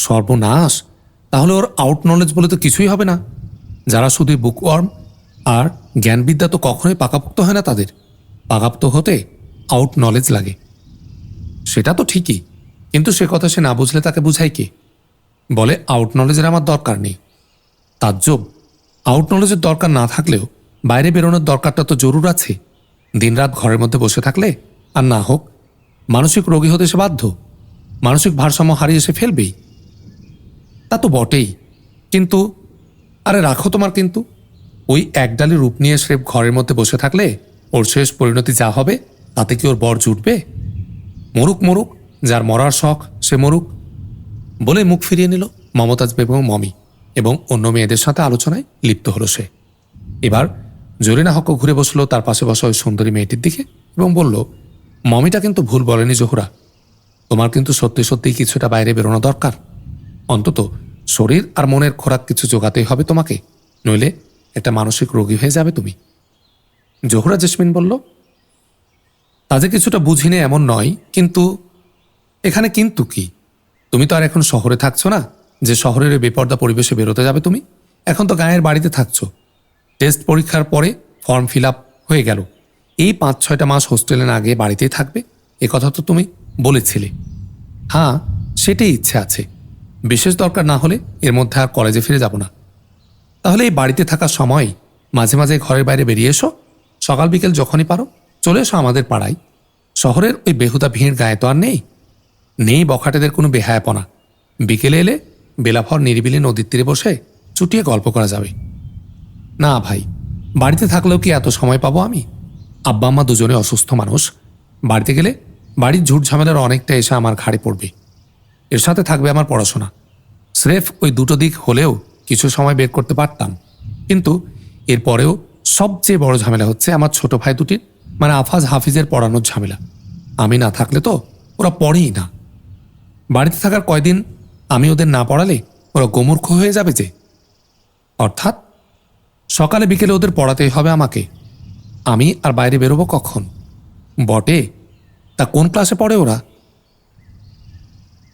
সর্বনাশ! তাহলে ওর আউট নলেজ বলে তো কিছুই হবে না। যারা শুধু বুকওয়ার্ম আর জ্ঞানবিদ্যা তো কখনোই পাকাপোক্ত হয় না তাদের। পাকাপোক্ত হতে আউট নলেজ লাগে। সেটা তো ঠিকই, কিন্তু সে কথা সে না বুঝলে তাকে বুঝাই কে? বলে আউট নলেজের আমার দরকার নেই। তাজ্জব! আউট নলেজের দরকার না থাকলেও বাইরে বেরোনোর দরকারটা তো জরুর আছে। দিনরাত ঘরের মধ্যে বসে থাকলে আর না হোক মানসিক রোগী হতে সে বাধ্য। মানসিক ভারসাম্য হারিয়ে সে ফেলবেই। তা তো বটেই, কিন্তু আরে রাখো তোমার কিন্তু। ওই একডালি রূপ নিয়ে স্রেফ ঘরের মধ্যে বসে থাকলে ওর শেষ পরিণতি যা হবে তাতে কি ওর বর জুটবে? মরুক মরুক, যার মরার শখ সে মরুক। বলে মুখ ফিরিয়ে নিল মমতাজ বেগম মমি এবং অন্য মেয়েদের সাথে আলোচনায় লিপ্ত হলো সে। এবার জরিনা হক ঘুরে বসলো তার পাশে বসা ওই সুন্দরী মেয়েটির দিকে এবং বলল, মমিটা কিন্তু ভুল বলেনি জোহরা। তোমার কিন্তু সত্যি সত্যিই কিছুটা বাইরে বেরোনো দরকার। অন্তত শরীর আর মনের খোরাক কিছু জোগাতেই হবে তোমাকে, নইলে একটা মানসিক রোগী হয়ে যাবে তুমি। জোহরা জেসমিন বলল, তা যে কিছুটা বুঝিনি এমন নয়, কিন্তু এখানে কিন্তু কি? তুমি তো আর এখন শহরে থাকছো না যে শহরের বেপর্দা পরিবেশে বেরোতে যাবে তুমি। এখন তো গায়ের বাড়িতে থাকছো। টেস্ট পরীক্ষার পরে ফর্ম ফিল আপ হয়ে গেল। এই 5-6টা মাস হোস্টেলে না গিয়ে বাড়িতেই থাকবে, এ কথা তো তুমি বলেছিলে। হ্যাঁ, সেটাই ইচ্ছে আছে। বিশেষ দরকার না হলে এর মধ্যে আর কলেজে ফিরে যাব না। তাহলে এই বাড়িতে থাকার সময় মাঝে মাঝে ঘরের বাইরে বেরিয়ে এসো। সকাল বিকেল যখনই পারো চলে এসো আমাদের পাড়ায়। শহরের ওই বেহুদা ভিড় গায়ে তো আর নেই। নেই বখাটেদের কোনো বেহায়াপনা। বিকেলে এলে বেলাভর নিরিবিলি নদীর তীরে বসে চুটিয়ে গল্প করা যাবে। না ভাই, বাড়িতে থাকলেও কি এত সময় পাবো আমি? আব্বা আম্মা দুজনে অসুস্থ মানুষ। বাড়িতে গেলে বাড়ির ঝুট ঝামেলার অনেকটা এসে আমার ঘাড়ে পড়বে। এর সাথে থাকবে আমার পড়াশোনা। স্রেফ ওই দুটো দিক হলেও কিছু সময় বের করতে পারতাম, কিন্তু এরপরেও সবচেয়ে বড় ঝামেলা হচ্ছে আমার ছোট ভাই দুটির, মানে আফাজ হাফিজের পড়ানোর ঝামেলা। আমি না থাকলে তো ওরা পড়েই না। বাড়িতে থাকার কয়দিন আমি ওদের না পড়ালে ওরা গোমূর্খ হয়ে যাবে যে। অর্থাৎ সকালে বিকেলে ওদের পড়াতেই হবে আমাকে। আমি আর বাইরে বেরোবো কখন? বটে, তা কোন ক্লাসে পড়ে ওরা?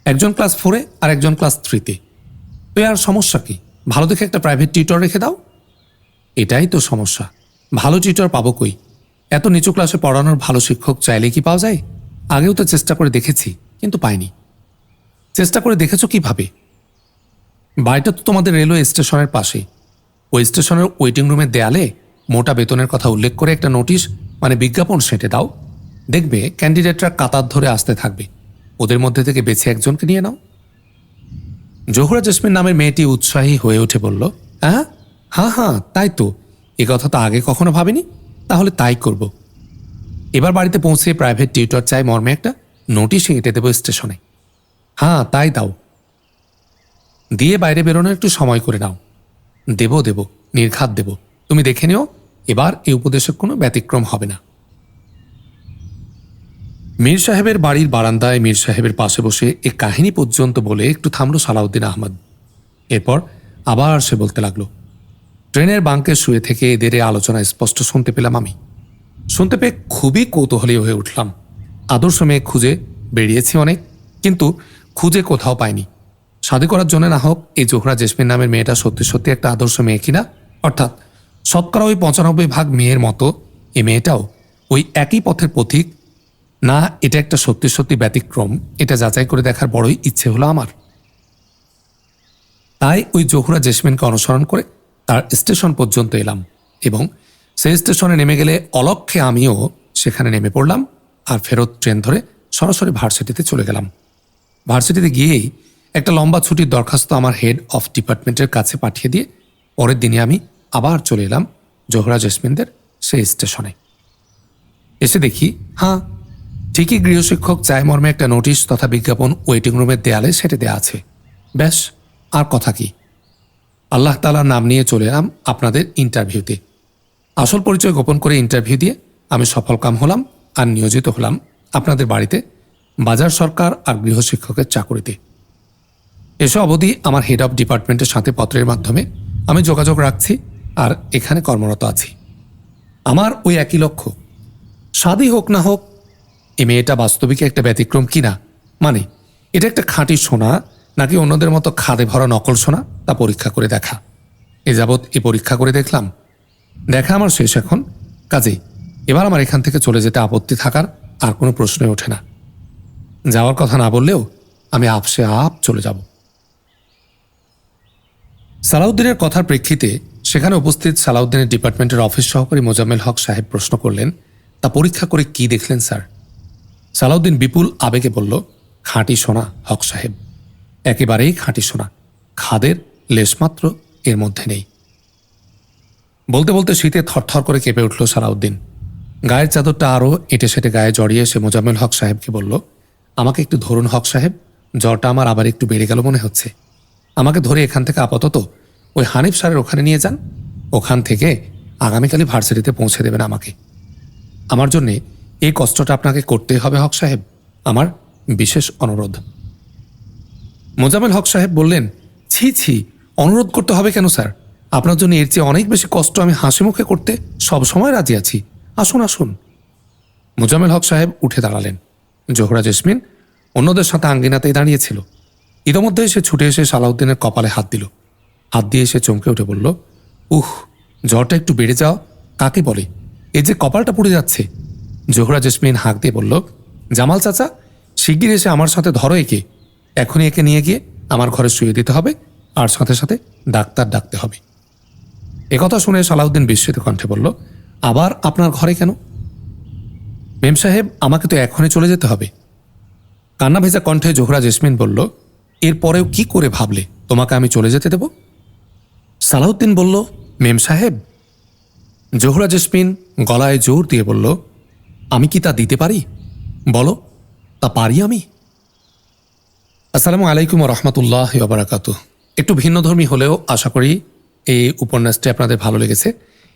একজন ক্লাস 4-এ আর একজন ক্লাস 3-তে। তো আর সমস্যা কি? ভালো দেখে একটা প্রাইভেট টিউটর রেখে দাও। এটাই তো সমস্যা, ভালো টিউটর পাবো কই? এত নিচু ক্লাসে পড়ানোর ভালো শিক্ষক চাইলে কি পাওয়া যায়? আগেও তো চেষ্টা করে দেখেছি, কিন্তু পাইনি। চেষ্টা করে দেখেছো কিভাবে? বাড়িটা তো তোমাদের রেলওয়ে স্টেশনের পাশে। ওই স্টেশনের ওয়েটিং রুমের দেয়ালে মোটা বেতনের কথা উল্লেখ করে একটা নোটিশ, মানে বিজ্ঞাপন সেঁটে দাও। দেখবে ক্যান্ডিডেটরা কাতার ধরে আসতে থাকবে। ওদের মধ্যে থেকে বেছে একজনকে নিয়ে নাও। জোহরা জেসমিন নামের মেয়েটি উৎসাহী হয়ে উঠে বলল, হ্যাঁ হ্যাঁ হ্যাঁ, তাই তো। এ কথা তো আগে কখনো ভাবিনি। তাহলে তাই করব। এবার বাড়িতে পৌঁছে প্রাইভেট টিউটর চাই মর্মে একটা নোটিশ এঁটে দেবো স্টেশনে। হ্যাঁ, তাই দাও। দিয়ে বাইরে বেরোনোর একটু সময় করে নাও। দেব নির্ঘাত দেব। তুমি দেখে নিও এবার এই উপদেশের কোনো ব্যতিক্রম হবে না। মীর সাহেবের বাড়ির বারান্দায় মীর সাহেবের পাশে বসে এ কাহিনী পর্যন্ত বলে একটু থামল সালাউদ্দিন আহমদ। এরপর আবার সে বলতে লাগলো। ট্রেনের বাঙ্কে শুয়ে থেকে এদের এ আলোচনা স্পষ্ট শুনতে পেলাম আমি। শুনতে পেয়ে খুবই কৌতূহলী হয়ে উঠলাম। আদর্শ মেয়ে খুঁজে বেরিয়েছি অনেক, কিন্তু খুঁজে কোথাও পাইনি। শাদী করার জন্য না হোক এই জোহরা জেসমিন নামের মেয়েটা সত্যি সত্যি একটা আদর্শ মেয়ে কিনা, অর্থাৎ শতকরা ওই 95% মেয়ের মতো এই মেয়েটাও ওই একই পথের পথিক না, এটা একটা সত্যি সত্যি ব্যতিক্রম, এটা যাচাই করে দেখার বড়ই ইচ্ছে হলো আমার। তাই ওই জোহরা জেসমিনকে অনুসরণ করে তার স্টেশন পর্যন্ত এলাম এবং সেই স্টেশনে নেমে গেলে অলক্ষ্যে আমিও সেখানে নেমে পড়লাম আর ফেরত ট্রেন ধরে সরাসরি ভার্সিটিতে চলে গেলাম। ভার্সিটিতে গিয়েই একটা লম্বা ছুটির দরখাস্ত আমার হেড অফ ডিপার্টমেন্টের কাছে পাঠিয়ে দিয়ে পরের দিনে আমি আবার চলে এলাম জোহরা জেসমিনদের সেই স্টেশনে। এসে দেখি, হ্যাঁ ঠিকই গৃহশিক্ষক চায় মর্মে একটা নোটিশ তথা বিজ্ঞাপন ওয়েটিং রুমের দেয়ালে সেটে দেয়া আছে। ব্যাস, আর কথা কি, আল্লাহ তাআলার নাম নিয়ে চলে এলাম আপনাদের ইন্টারভিউতে। আসল পরিচয় গোপন করে ইন্টারভিউ দিয়ে আমি সফলকাম হলাম আর নিয়োজিত হলাম আপনাদের বাড়িতে বাজার সরকার আর গৃহশিক্ষকের চাকুরিতে। এসব অবধি আমার হেড অফ ডিপার্টমেন্টের সাথে পত্রের মাধ্যমে আমি যোগাযোগ রাখছি আর এখানে কর্মরত আছি। আমার ওই একই লক্ষ্য, শাদী হোক না হোক এ মেয়েটা বাস্তবিক একটা ব্যতিক্রম কিনা, মানে এটা একটা খাঁটি সোনা নাকি অন্যদের মতো খাদে ভরা নকল সোনা তা পরীক্ষা করে দেখা। এ যাবৎ এ পরীক্ষা করে দেখলাম, দেখা আমার শেষ এখন। কাজেই এবার আমার এখান থেকে চলে যেতে আপত্তি থাকার আর কোনো প্রশ্নই ওঠে না। যাওয়ার কথা না বললেও আমি আপসে আপ চলে যাব। সালাউদ্দিনের কথার প্রেক্ষিতে সেখানে উপস্থিত সালাউদ্দিনের ডিপার্টমেন্টের অফিস সহকারী মোজাম্মেল হক সাহেব প্রশ্ন করলেন, তা পরীক্ষা করে কি দেখলেন স্যার? সালাউদ্দিন বিপুল আবেগে বলল, খাঁটি সোনা হক সাহেব, একেবারেই খাঁটি সোনা, খাদের লেশমাত্র এর মধ্যে নেই। বলতে বলতে শীতে থরথর করে কেঁপে উঠল সালাউদ্দিন। গায়ের চাদরটা আরও এঁটে সেটে গায়ে জড়িয়ে সে মোজাম্মেল হক সাহেবকে বলল, আমাকে একটু ধরুন হক সাহেব, জ্বরটা আমার আবার একটু বেড়ে গেল মনে হচ্ছে। আমাকে ধরে এখান থেকে আপাতত ওই হানিফ স্যারের ওখানে নিয়ে যান, ওখান থেকে আগামীকালই ভার্সিটিতে পৌঁছে দেবেন আমাকে। আমার জন্যে এই কষ্টটা আপনাকে করতেই হবে হক সাহেব, আমার বিশেষ অনুরোধ। মোজাম্মেল হক সাহেব বললেন, ছি ছি, অনুরোধ করতে হবে কেন স্যার? আপনার জন্য এর চেয়ে অনেক বেশি কষ্ট আমি হাসি মুখে করতে সব সময় রাজি আছি, আসুন আসুন। মোজাম্মেল হক সাহেব উঠে দাঁড়ালেন। জোহরা জেসমিন অন্যদের সাথে আঙ্গিনাতেই দাঁড়িয়েছিল। ইতোমধ্যেই সে ছুটে এসে সালাউদ্দিনের কপালে হাত দিল। হাত দিয়ে সে চমকে উঠে বলল, জ্বরটা একটু বেড়ে যাওয়া কাকে বলে? এই যে কপালটা পুড়ে যাচ্ছে। জোহরা জেসমিন হাঁক দিয়ে বলল, জামাল চাচা, শিগগির এসে আমার সাথে ধরো একে, এখনই একে নিয়ে গিয়ে আমার ঘরে শুয়ে দিতে হবে আর সাথে সাথে ডাক্তার ডাকতে হবে। একথা শুনে সালাউদ্দিন বিস্মিত কণ্ঠে বলল, আবার আপনার ঘরে কেন? মেম সাহেব, আমাকে তো এখনই চলে যেতে হবে। কান্না ভেজা কণ্ঠে জোহরা জেসমিন বলল, এরপরেও কি করে ভাবলে তোমাকে আমি চলে যেতে দেব? সালাউদ্দিন বলল, মেম সাহেব। জোহরা জেসমিন গলায় জোর দিয়ে বলল, আমি কি তা দিতে পারি? বলো, তা পারি আমি? আসসালামু আলাইকুম রহমতুল্লাহ বারাকাতুহ। একটু ভিন্নধর্মী হলেও আশা করি এই উপন্যাসটি আপনাদের ভালো লেগেছে।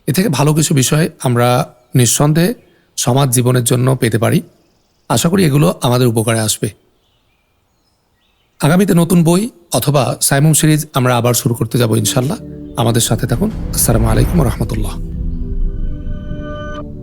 এ থেকে ভালো কিছু বিষয় আমরা নিঃসন্দেহে সমাজ জীবনের জন্য পেতে পারি। আশা করি এগুলো আমাদের উপকারে আসবে। আগামীতে নতুন বই অথবা সাইমুম সিরিজ আমরা আবার শুরু করতে যাব ইনশাল্লাহ। আমাদের সাথে থাকুন। আসসালামু আলাইকুম রহমতুল্লাহ।